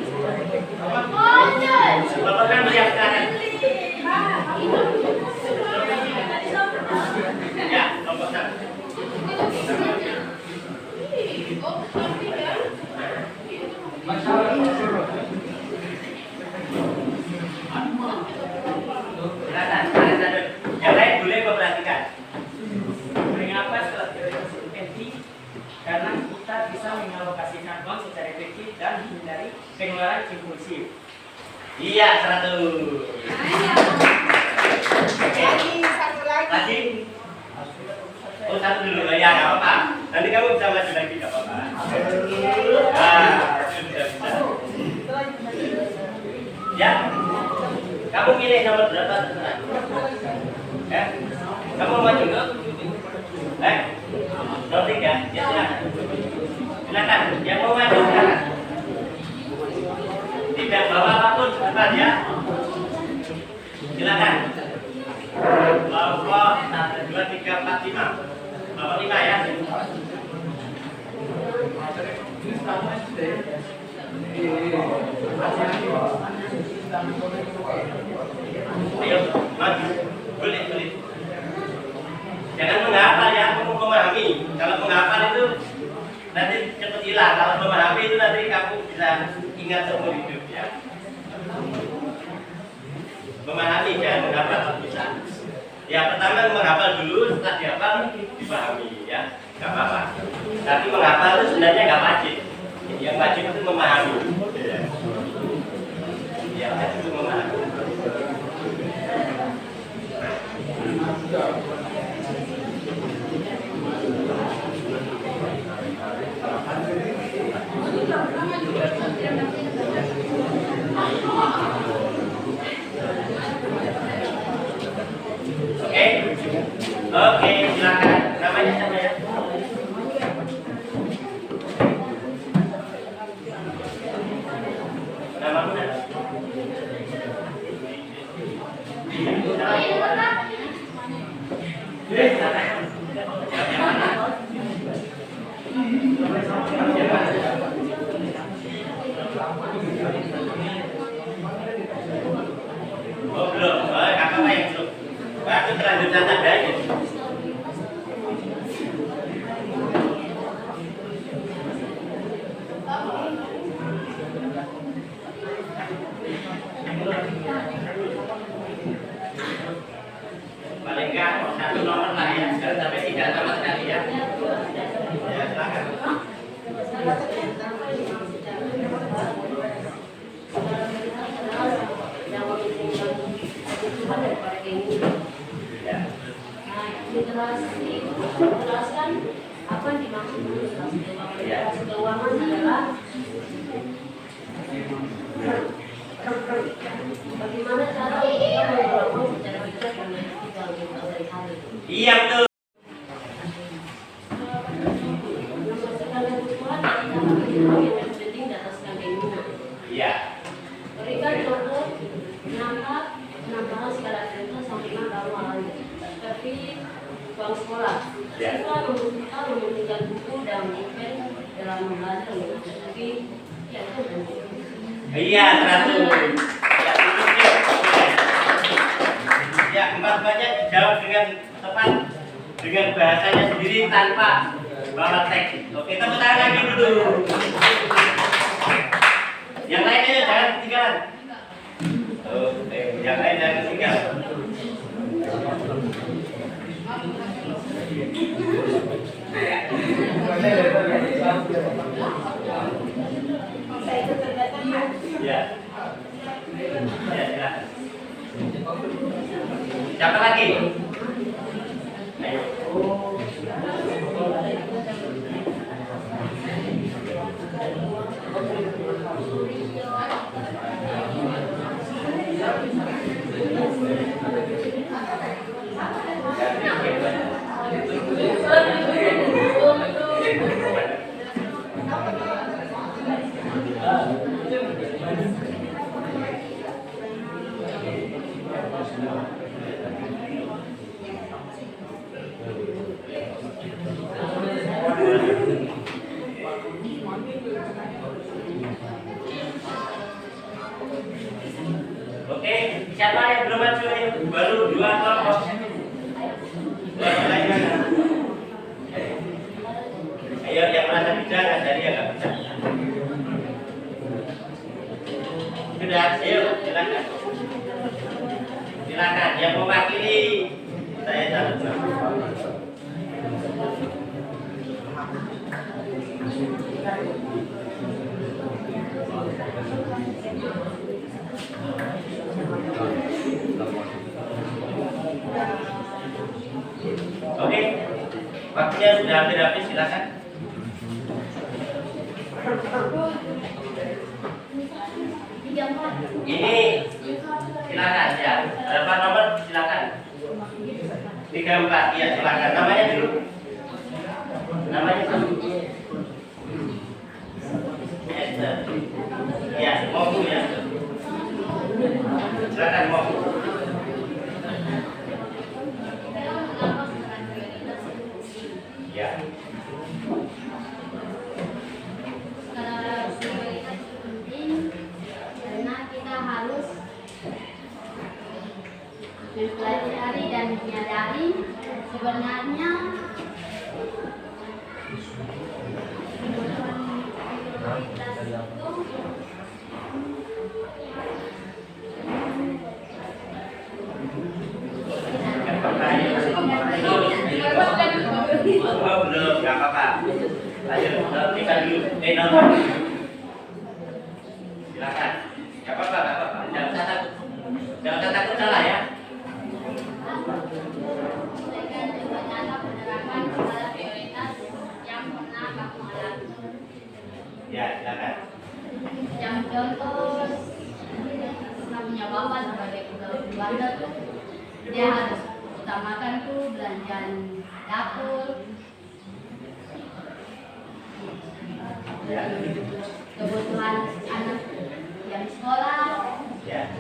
Kelompok 6 siap sekarang. Ya, kelompok 6. Silakan, yang lain boleh memperhatikan. Mengapa setelah teori NT? Karena kita bisa mengalokasikan uang secara efektif dan menghindari pengeluaran impulsif. Iya, 100. Oke. Lagi, 1 lagi. Lagi. Oh, 1 satu dulu ya, nggak apa-apa. Nanti kamu bisa maju lagi, nggak apa-apa. Nah, bisa. Ya, kamu pilih nomor berapa terserah. Ya, kamu maju nggak? Nomor 3, ya silakan. Silakan, yang mau maju silakan. Tidak bawa apapun, cepat ya. Silakan. Kelompok 1, 2, 3, 4, 5. Kelompok 5 ya. Ayo, maju. Boleh. Jangan menghafal ya, kamu memahami. Kalau menghafal itu nanti cepat hilang. Kalau memahami itu nanti kamu bisa ingat seumur hidup ya. Memahami jangan menghafal bisa. Ya pertama menghafal dulu, setelah dihafal dipahami ya, nggak apa-apa. Tapi menghafal itu sebenarnya nggak wajib. Yang wajib itu memahami. Ya wajib itu memahami. Oke, silakan. Namanya siapa ya? Namamu ada? Oh belum, kakak yang belum. Aku terlanjur catat aja. Paling enggak 1 nomor lah ya, jangan sampai 3 sama sekali ya. Ya silakan. Jelaskan apa yang dimaksud literasi keuangan adalah bagaimana cara kita mengelola uang secara bijak dan efektif dalam kehidupan sehari-hari. Iya betul. Memasukkan kebutuhan dan cara berjuang yang penting di atas keinginan. Iya. Berikan contoh penambahan skala prioritas sampai 5 tahun lalu. Seperti uang sekolah. Siswa membutuhkan membelikan buku dan pulpen dalam belajar, tapi ya itu penting. Iya, 100. Ya, ya, empat-empatnya dijawab dengan tepat, dengan bahasanya sendiri tanpa bawa teks. Oke, tepuk tangan lagi dulu. Yang lainnya jangan ketinggalan. Oke, yang lain jangan ketinggalan. Ya. Ya, silakan. Siapa lagi? Ayo. Oke, siapa yang belum maju? Baru 2 kelompok. Ayo yang merasa bisa, dari yang nggak bisa. Sudah, ayo silakan. Silakan, yang mewakili saya salut. Oke, waktunya sudah hampir habis, silakan. Ini silakan ya. Berapa nomor silakan. 34 ya silakan. Namanya dulu. Namanya dulu. Esther. Ya, mau ya. Silakan mau. Ya. Karena prioritas itu penting karena kita harus mempelajari dan menyadari sebenarnya prioritas itu Oh, belum, nggak apa-apa. Ayo, kita dulu. Nomor. Silakan. Nggak apa-apa, nggak apa-apa. Jangan usah takut. Jangan usah takut salah ya. mereka juga dalam menerapkan segala prioritas yang pernah kamu alami. Ya, silakan. Yang contoh punya bapak sebagai pegawai keluarga tuh dia harus utamakan tuh belanjaan dapur, Ya. kebutuhan anak yang sekolah, Ya.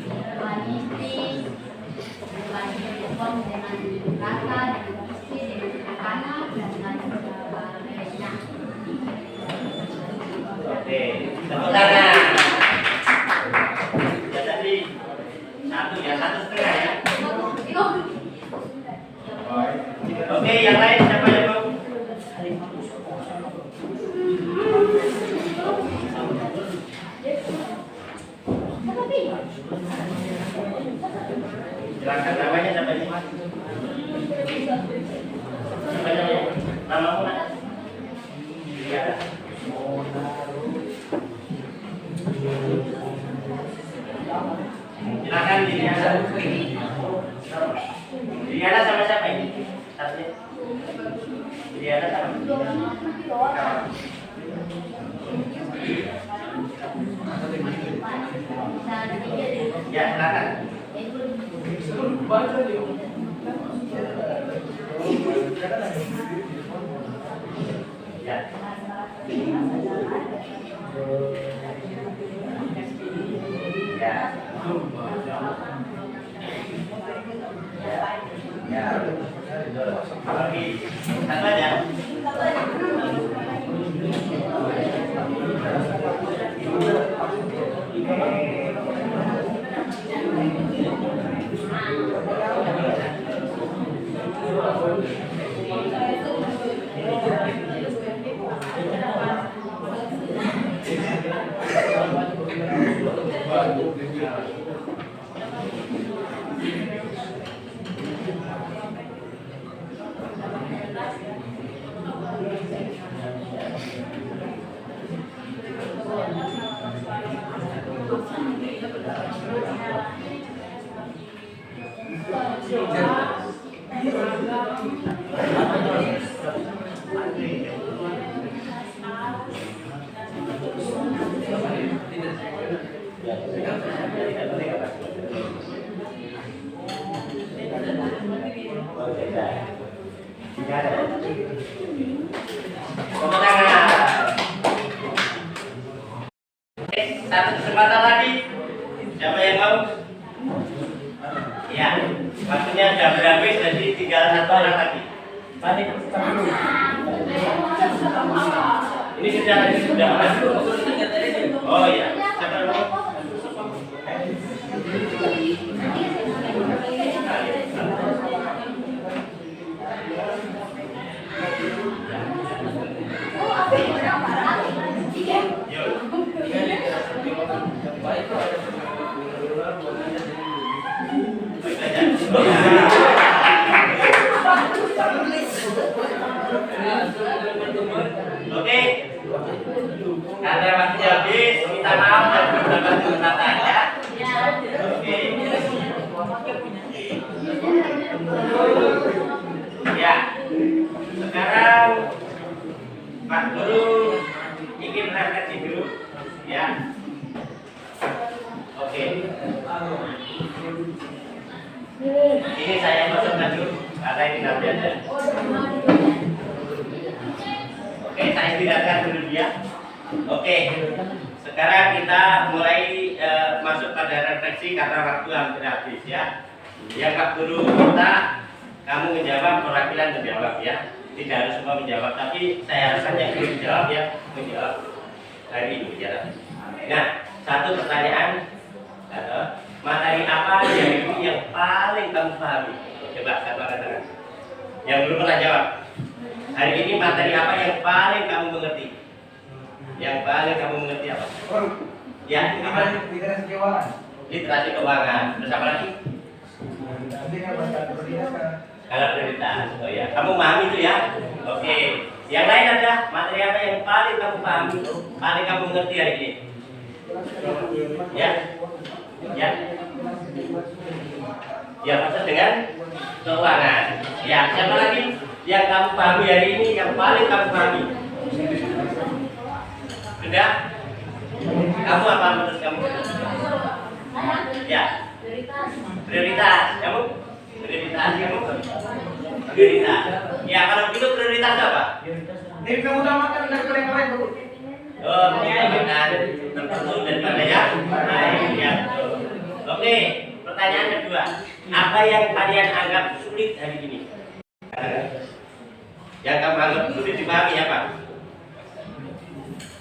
kebutuhan istri, kebutuhan dengan kakak, dengan istri, dengan anak dan lain sebagainya. Oke, tepuk tangan. Ya tadi satu ya, 1,5 ya. Oke, yang lain siapa yang mau? Silakan namanya siapa ini? Siapa namanya? Namamu mana? Iya. Silakan Liliana. Liliana sama siapa ini? Satunya. Liliana sama. Ya, silakan. Ya. Ya. Ya. Oke. Satu aja. Satu kesempatan lagi. Siapa yang mau? Ya, waktunya sudah berhabis, jadi tinggal satu orang lagi. Ini sudah. Oh iya, siapa yang mau? Oke, karena waktunya habis, minta maaf dan belum dapat kesempatan ya. Oke. Oke. Ini saya masukkan dulu karena ini nanti aja. Oke, saya tidakkan dulu dia. Oke. Sekarang kita mulai masuk pada refleksi karena waktu hampir habis ya. Yang Pak Guru minta kamu menjawab, perwakilan menjawab ya. Tidak harus semua menjawab, tapi saya harapkan yang belum menjawab ya menjawab hari ini ya. Nah, satu pertanyaan, materi apa yang ini yang paling kamu pahami? Coba satu katakan. Yang belum pernah jawab. Hari ini materi apa yang paling kamu mengerti? Yang paling kamu mengerti apa? Ya, apa? Literasi keuangan. Literasi keuangan. Terus apa lagi? Kalau prioritas. Oh ya, kamu paham itu ya? Oke. Yang lain ada materi apa yang paling kamu pahami? Paling kamu mengerti hari ini? Ya. Ya. Ya, maksud dengan keuangan. Ya, siapa lagi yang kamu pahami hari ini? Yang paling kamu pahami? Sudah? Kamu apa menurut kamu? Ya. Prioritas. Kamu? Prioritas. Kamu? Prioritas. Ya, kalau begitu prioritas apa? Ini mengutamakan daripada yang lain, Bu. Oh, mengutamakan tertentu daripada yang lain. Ya. Oke, pertanyaan kedua. Apa yang kalian anggap sulit hari ini? Yang kamu anggap sulit dipahami apa?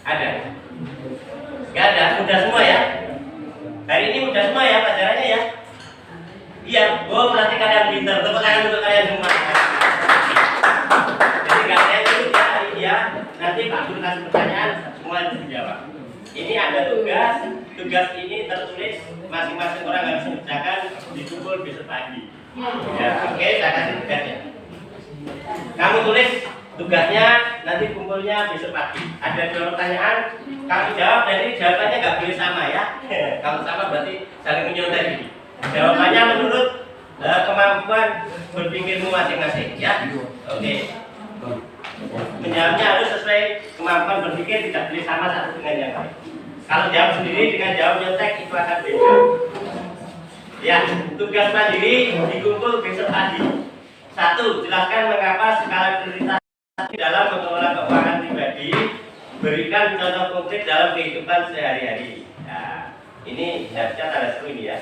Ada? Gak ada? Mudah semua ya? Hari ini mudah semua ya pelajarannya ya? Iya, oh berarti kalian pintar. Tepuk tangan untuk kalian semua. Jadi gak ada yang sulit ya hari ini ya. Nanti Pak Guru kasih pertanyaan, semua harus dijawab. Ini ada tugas. Tugas ini tertulis masing-masing orang harus mengerjakan dikumpul besok pagi. Ya, oke, saya kasih tugasnya. Kamu tulis tugasnya, nanti kumpulnya besok pagi. Ada 2 pertanyaan, kamu jawab dan ini jawabannya nggak boleh sama ya. Kalau sama berarti saling menyontek. Jawabannya menurut kemampuan berpikirmu masing-masing ya. Oke. Menjawabnya harus sesuai kemampuan berpikir, tidak boleh sama satu dengan yang lain. Kalau jawab sendiri dengan jawab nyontek itu akan beda. Ya, tugas mandiri dikumpul besok pagi. 1. Jelaskan mengapa skala prioritas dalam mengelola keuangan pribadi. Berikan contoh konkret dalam kehidupan sehari-hari. Nah, ini harusnya tanda seru ini ya.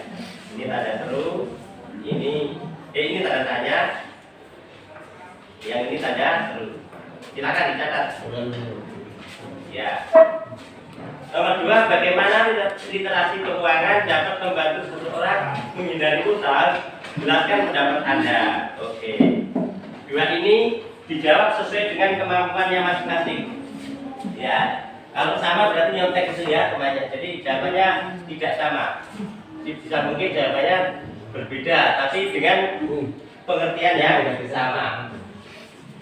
Ini tanda seru. Ini tanda tanya. Yang ini tanda seru. Silakan dicatat. Ya. Nomor 2, bagaimana literasi keuangan dapat membantu seseorang menghindari utang? Jelaskan pendapat Anda. Oke. 2 ini dijawab sesuai dengan kemampuannya masing-masing. Ya. Kalau sama berarti nyontek itu ya temannya. Jadi jawabannya tidak sama. Bisa mungkin jawabannya berbeda, tapi dengan pengertian yang sama.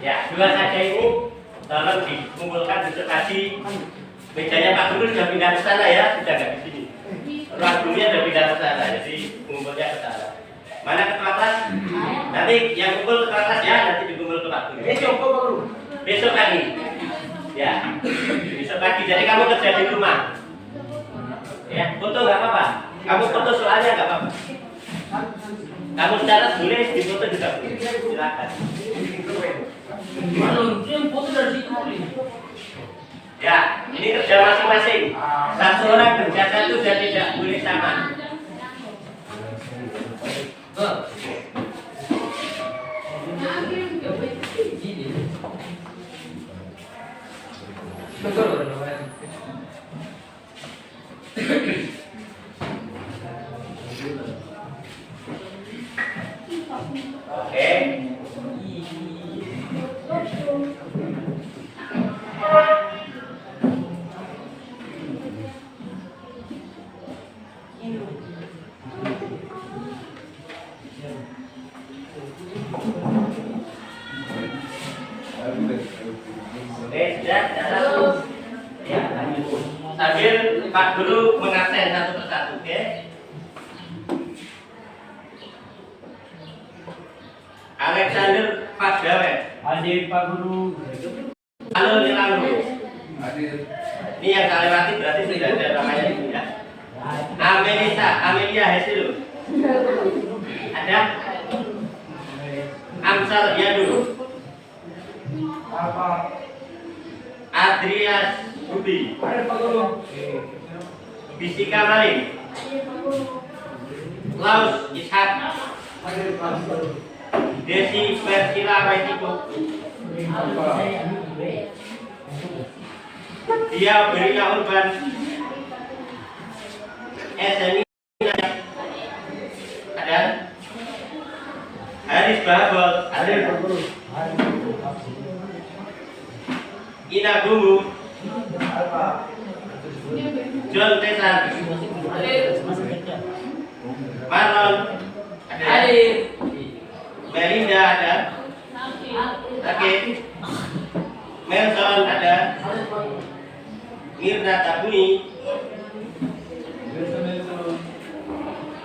Ya, 2 saja ini tolong dikumpulkan besok pagi. Mejanya Pak Guru sudah pindah ke sana ya, sudah nggak di sini. Ruang gurunya sudah pindah ke sana, jadi kumpulnya ke sana. Mana ketua kelas? Nanti yang kumpul ketua kelas ya, nanti dikumpul ke Pak Guru. Besok, Pak Guru. Besok pagi. Ya, besok pagi. Jadi kamu kerja di rumah. Ya, foto nggak apa-apa. Kamu foto soalnya nggak apa-apa. Kamu catat boleh, di foto juga boleh. Silakan. Foto dari situ boleh. Ya, ini kerja masing-masing. Satu orang kerja satu dan tidak boleh sama. Oke. Ya, sambil Pak Guru mengabsen satu persatu, oke? Alexander Padawe. Hadir Pak Guru. Halo Nilalu. Hadir. Ini yang saya lewati berarti sudah ada namanya itu ya. Amin Amelia Hesilo. Ada? Amsal Yadu. Apa? Adrias Budi. Ada Pak Guru. Bisika Maling. Laus Ishak. Ada Pak Guru. Desi Persila Waitiko. Dia Berina Urban. SNI. Ada? Haris Babol. Ada Pak Guru. Ina Gumu. Apa? John Tesan. Marlon. Ada? Melinda ada. Oke. Melson ada. Mirna Tabuni.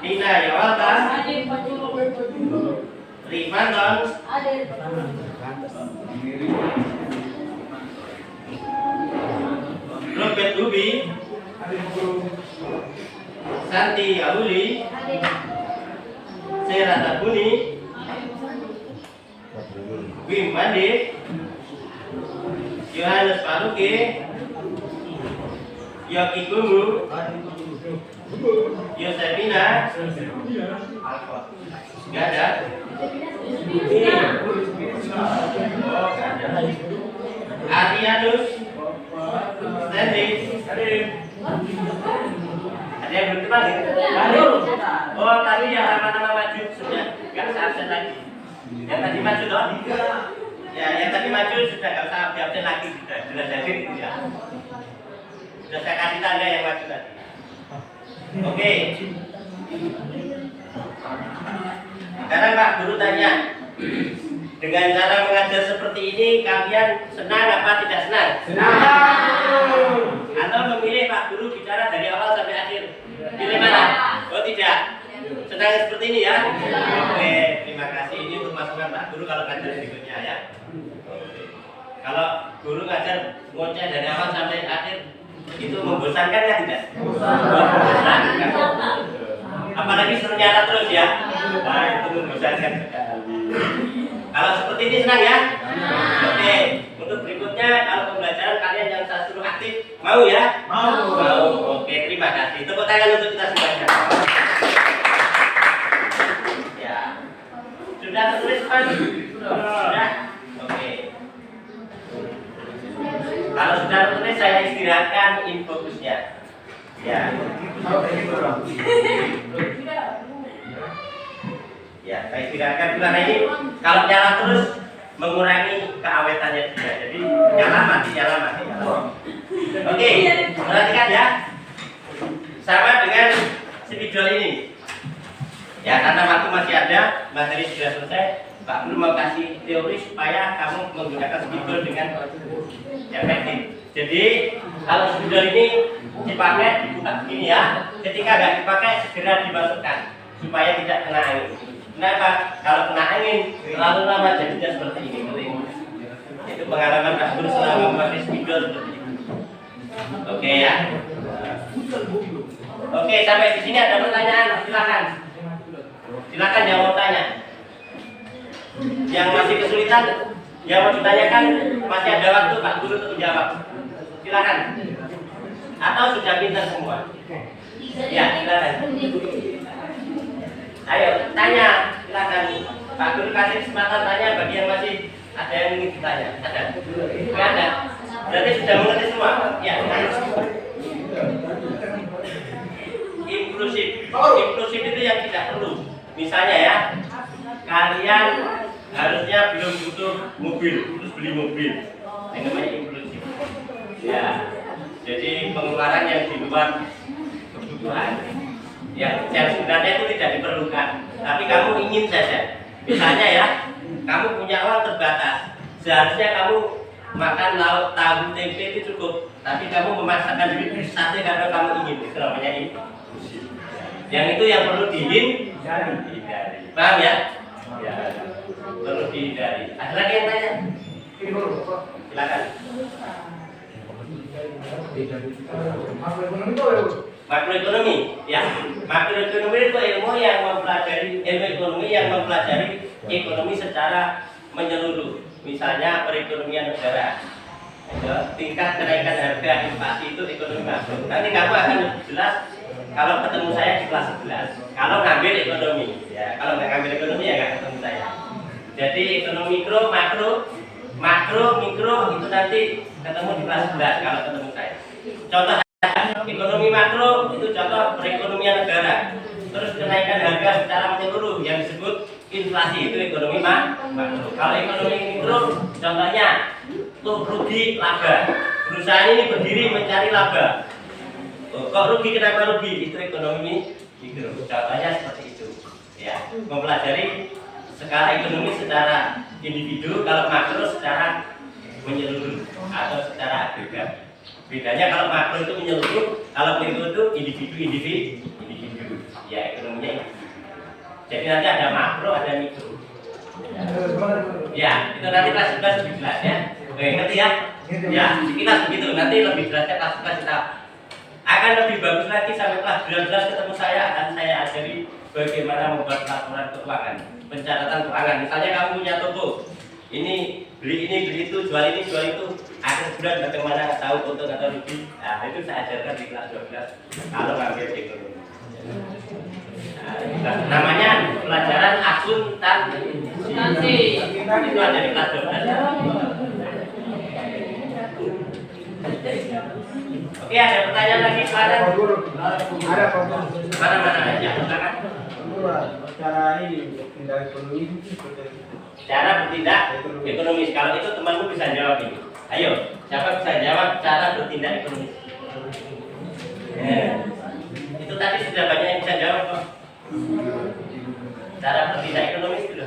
Tina Yawalta. Rifanton. Robert Ruby. Ada Pak Guru. Santi Auli. Sera Tabuni. Wim Pandi. Yohanes Paluke. Yoki Gumu. Yosefina. Gak ada. Arianus. Stanley. Ada yang belum dipanggil? Oh, tadi yang nama-nama maju sudah nggak usah absen lagi. Yang tadi maju toh? Ya, yang tadi maju sudah nggak usah absen lagi, sudah jelas jadi itu ya. Sudah saya kasih tanda yang maju tadi. Oke. Sekarang Pak Guru tanya, dengan cara mengajar seperti ini kalian senang apa tidak senang? Atau memilih Pak Guru bicara dari awal sampai akhir? Pilih mana? Oh tidak. Senang seperti ini ya? Oke, terima kasih. Ini untuk masukan Pak Guru kalau ngajar berikutnya ya. Kalau guru ngajar ngoceh dari awal sampai akhir, itu membosankan ya tidak? Membosankan. Apalagi suruh nyala terus ya? Nah, itu membosankan sekali. Kalau seperti ini senang ya? Oke, untuk berikutnya kalau pembelajaran kalian yang saya suruh aktif, mau ya? Mau. Oke, terima kasih. Tepuk tangan untuk kita semuanya. Ya. Sudah tertulis kan? Sudah? Oke. Kalau sudah tertulis saya istirahatkan infokusnya. Ya. Ya, saya istirahatkan dulu karena ini kalau nyala terus mengurangi keawetannya juga. Jadi nyala mati. Oke, perhatikan ya. Sama dengan spidol ini. Ya, karena waktu masih ada, materi sudah selesai. Pak Guru mau kasih teori supaya kamu menggunakan spidol dengan efektif. Jadi kalau spidol ini dipakai dibuka begini ya. Ketika nggak dipakai segera dimasukkan supaya tidak kena angin. Kenapa? Kalau kena angin terlalu lama jadinya seperti ini. Itu pengalaman Pak Guru selama memakai spidol seperti ini. Oke ya. Oke, sampai di sini ada pertanyaan, silakan. Silakan yang mau tanya. Yang masih kesulitan, yang mau ditanyakan masih ada waktu Pak Guru untuk menjawab. Silakan. Atau sudah pintar semua? Ya, silakan. Ayo tanya, silakan. Pak Guru kasih kesempatan tanya bagi yang masih ada yang ingin ditanya. Ada? Tidak ada. Berarti sudah mengerti semua? Ya. Inklusif itu yang tidak perlu. Misalnya ya, kalian harusnya belum butuh mobil, terus beli mobil. Ini namanya inklusif. Ya. Jadi pengeluaran yang di luar kebutuhan, yang sebenarnya itu tidak diperlukan, tapi kamu ingin saja. Misalnya ya, kamu punya uang terbatas, seharusnya kamu makan lauk, tahu, tempe itu cukup, tapi kamu memaksakan diri beli sate karena kamu ingin. Itu namanya inklusif. Yang itu yang perlu dihindari. Paham ya? Ya, perlu dihindari. Ada lagi yang tanya? Silakan. makroekonomi. Ya, makroekonomi itu ilmu ekonomi yang mempelajari ekonomi secara menyeluruh. Misalnya perekonomian negara, tingkat kenaikan harga, inflasi, itu ekonomi makro. Nanti kamu akan lebih jelas kalau ketemu saya di kelas 11. Kalau ngambil ekonomi, ya kalau nggak ngambil ekonomi ya nggak ketemu saya. Jadi ekonomi mikro, makro, mikro itu nanti ketemu di kelas 11 kalau ketemu saya. Contoh ekonomi makro itu contoh perekonomian negara. Terus kenaikan harga secara menyeluruh yang disebut inflasi, itu ekonomi makro. Kalau ekonomi mikro contohnya tuh rugi laba. Perusahaan ini berdiri mencari laba. Kok rugi, kenapa rugi? Itu ekonomi mikro. Contohnya seperti itu. Ya, mempelajari skala ekonomi secara individu, kalau makro secara menyeluruh atau secara agregat. Bedanya kalau makro itu menyeluruh, kalau mikro itu individu. Ya, ekonominya individu. Jadi nanti ada makro, ada mikro. Ya, itu nanti kelas 11 lebih jelas ya. Oke, ngerti ya? Ya, sekilas begitu. Nanti lebih jelasnya kelas 11 kita akan lebih bagus lagi sampai kelas 12 ketemu saya, akan saya ajari bagaimana membuat laporan keuangan, pencatatan keuangan. Misalnya kamu punya toko, ini, beli itu, jual ini, jual itu. Akhir bulan bagaimana tahu untung atau rugi? Nah, itu saya ajarkan di kelas 12 kalau ngambil ekonomi. Nah, namanya pelajaran akuntansi. Itu ada di kelas 12. Oke, ada pertanyaan lagi silakan. Ada problem. Mana aja, silakan. Cara ini bertindak ekonomi Cara bertindak ekonomis. Kalau itu temanmu bisa jawab ini. Ayo, siapa bisa jawab cara bertindak ekonomis? Itu tadi sudah banyak yang bisa jawab kok. Cara bertindak ekonomis itu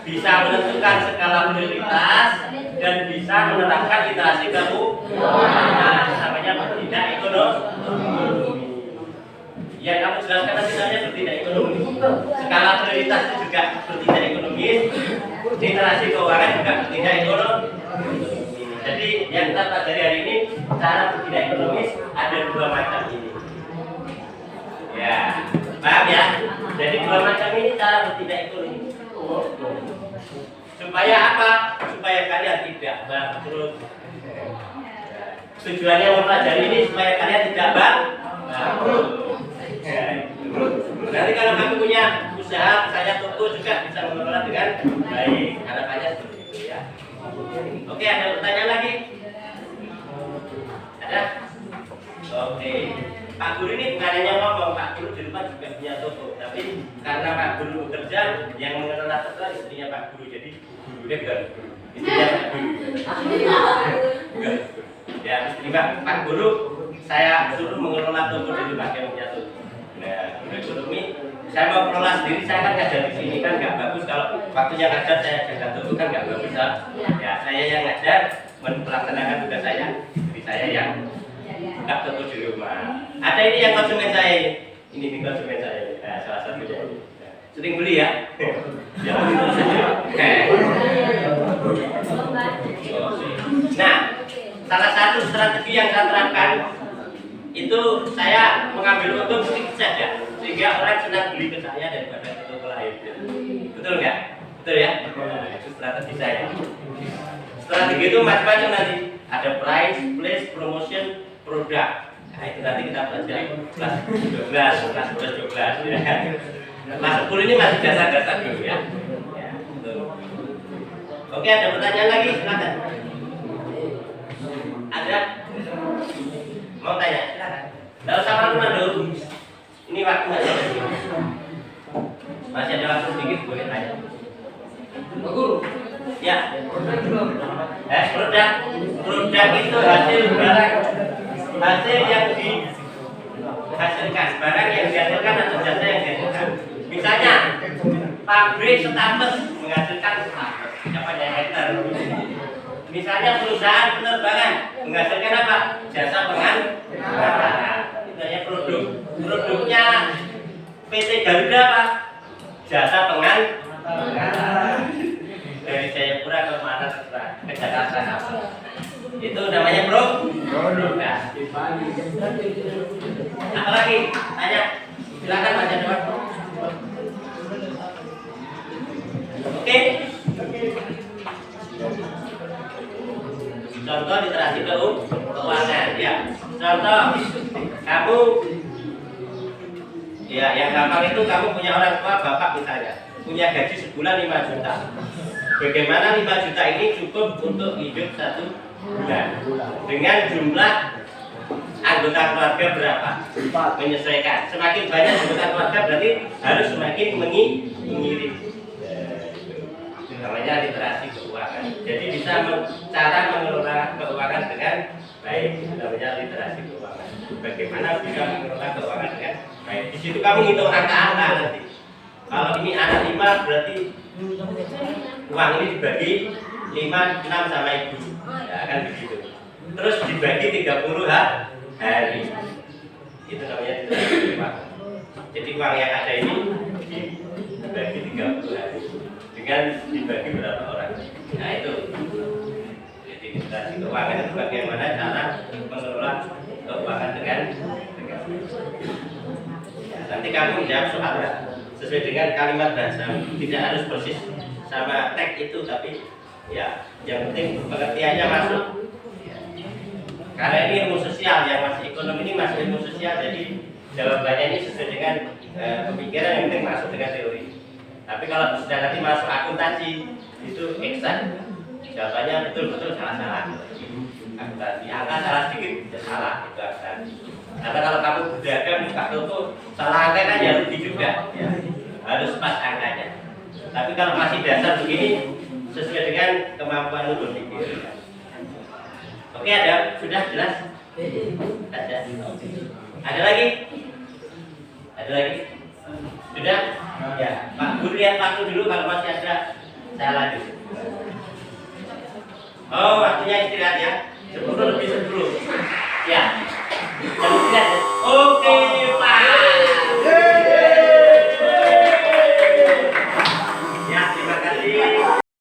bisa menentukan skala prioritas dan bisa menerapkan literasi keuangan. Namanya bertindak ekonomi. Yang kamu jelaskan nanti namanya bertindak ekonomi. Skala prioritas itu juga bertindak ekonomis. Literasi keuangan juga bertindak ekonomi. Jadi yang kita pelajari hari ini cara bertindak ekonomis ada dua macam ini. Ya, paham ya? Jadi dua macam ini cara bertindak ekonomi. Supaya apa? Supaya kalian tidak bangkrut. Tujuannya mempelajari ini supaya kalian tidak bangkrut. Nanti kalau kamu punya usaha, misalnya toko juga bisa mengelola dengan baik. Harapannya seperti itu ya. Oke, ada pertanyaan lagi? Ada? Oke. Pak Guru ini bukan hanya ngomong, Pak Guru di rumah juga punya toko. Tapi karena Pak Guru bekerja, yang mengelola toko istrinya Pak Guru. Jadi gurunya bukan guru, istrinya Pak Guru. Ya, istri Pak Guru saya suruh mengelola toko di rumah yang punya toko. Nah, ekonomi saya mau kelola sendiri, saya kan ngajar di sini kan nggak bagus kalau waktunya ngajar saya jaga toko kan nggak bagus ya. Saya yang ngajar melaksanakan tugas saya, jadi saya yang buka toko di rumah. Ada ini yang konsumen saya ini konsumen saya, nah, salah satunya sering beli ya. Jangan itu saja. Nah, salah satu strategi yang saya terapkan itu saya mengambil untung sedikit saja sehingga orang senang beli ke saya daripada ke toko lain. Betul nggak? Betul ya? Nah, itu strategi saya. Strategi itu macam-macam nanti. Ada price, place, promotion, produk. Nah, itu nanti kita pelajari kelas 12, kelas 12 ya. Kelas 10 ini masih dasar-dasar dulu ya. Ya, betul. Oke, ada pertanyaan lagi? Silakan. Ada? Mau tanya? Silakan. Tidak usah malu dulu. Ini waktu nggak ada. Masih ada waktu sedikit, boleh tanya. Pak Guru. Ya. Produk itu hasil barang, hasil yang dihasilkan, barang yang dihasilkan atau jasa yang dihasilkan. Misalnya pabrik status menghasilkan status, siapa yang header. Misalnya perusahaan penerbangan menghasilkan apa? Jasa pengantaran. Itu hanya produk. Produknya PT Garuda apa? Jasa pengantaran. Dari Jayapura ke mana ke Jakarta. Itu namanya produk. Nah. Apa lagi? Tanya. Silakan baca jawab. Oke. Contoh literasi keuangan ya. Contoh kamu ya yang gampang itu kamu punya orang tua bapak misalnya punya gaji sebulan 5 juta. Bagaimana 5 juta ini cukup untuk hidup 1 bulan dengan jumlah anggota keluarga berapa? Menyesuaikan. Semakin banyak anggota keluarga berarti harus semakin mengirit. Namanya literasi keuangan. Jadi bisa cara mengelola keuangan dengan baik. Namanya literasi keuangan. Bagaimana bisa mengelola keuangan dengan baik. Di situ kamu hitung angka-angka nanti. Kalau ini anak 5 berarti uang ini dibagi 5, 6 sama ibu. Ya kan begitu. Terus dibagi 30 hari. Itu namanya literasi keuangan. Jadi uang yang ada ini dibagi 30 hari. Dengan dibagi berapa orang. Nah itu. Jadi literasi keuangan itu bagaimana cara mengelola keuangan dengan ya, nanti kamu jawab soal sesuai dengan kalimat bahasa. Tidak harus persis sama teks itu, tapi ya yang penting pengertiannya masuk. Karena ini ilmu sosial, yang masih ekonomi ini masih ilmu sosial, jadi jawabannya ini sesuai dengan pemikiran yang penting masuk dengan teori. Tapi kalau sudah nanti masuk akuntansi itu eksak, jawabannya betul-betul salah-salah. Akuntansi, angka salah sedikit ya salah itu akuntansi. Karena kalau kamu berdagang buka toko salah angka kan ya rugi juga, ya. Harus pas angkanya. Tapi kalau masih dasar begini sesuai dengan kemampuan lu berpikir. Oke, ada sudah jelas? Ada. Ada lagi? Ada lagi? Sudah? Ya, Pak Guru lihat waktu dulu, kalau masih ada saya lanjut. Oh, waktunya istirahat ya. 10 lebih 10. Ya. Jam istirahat. Oh,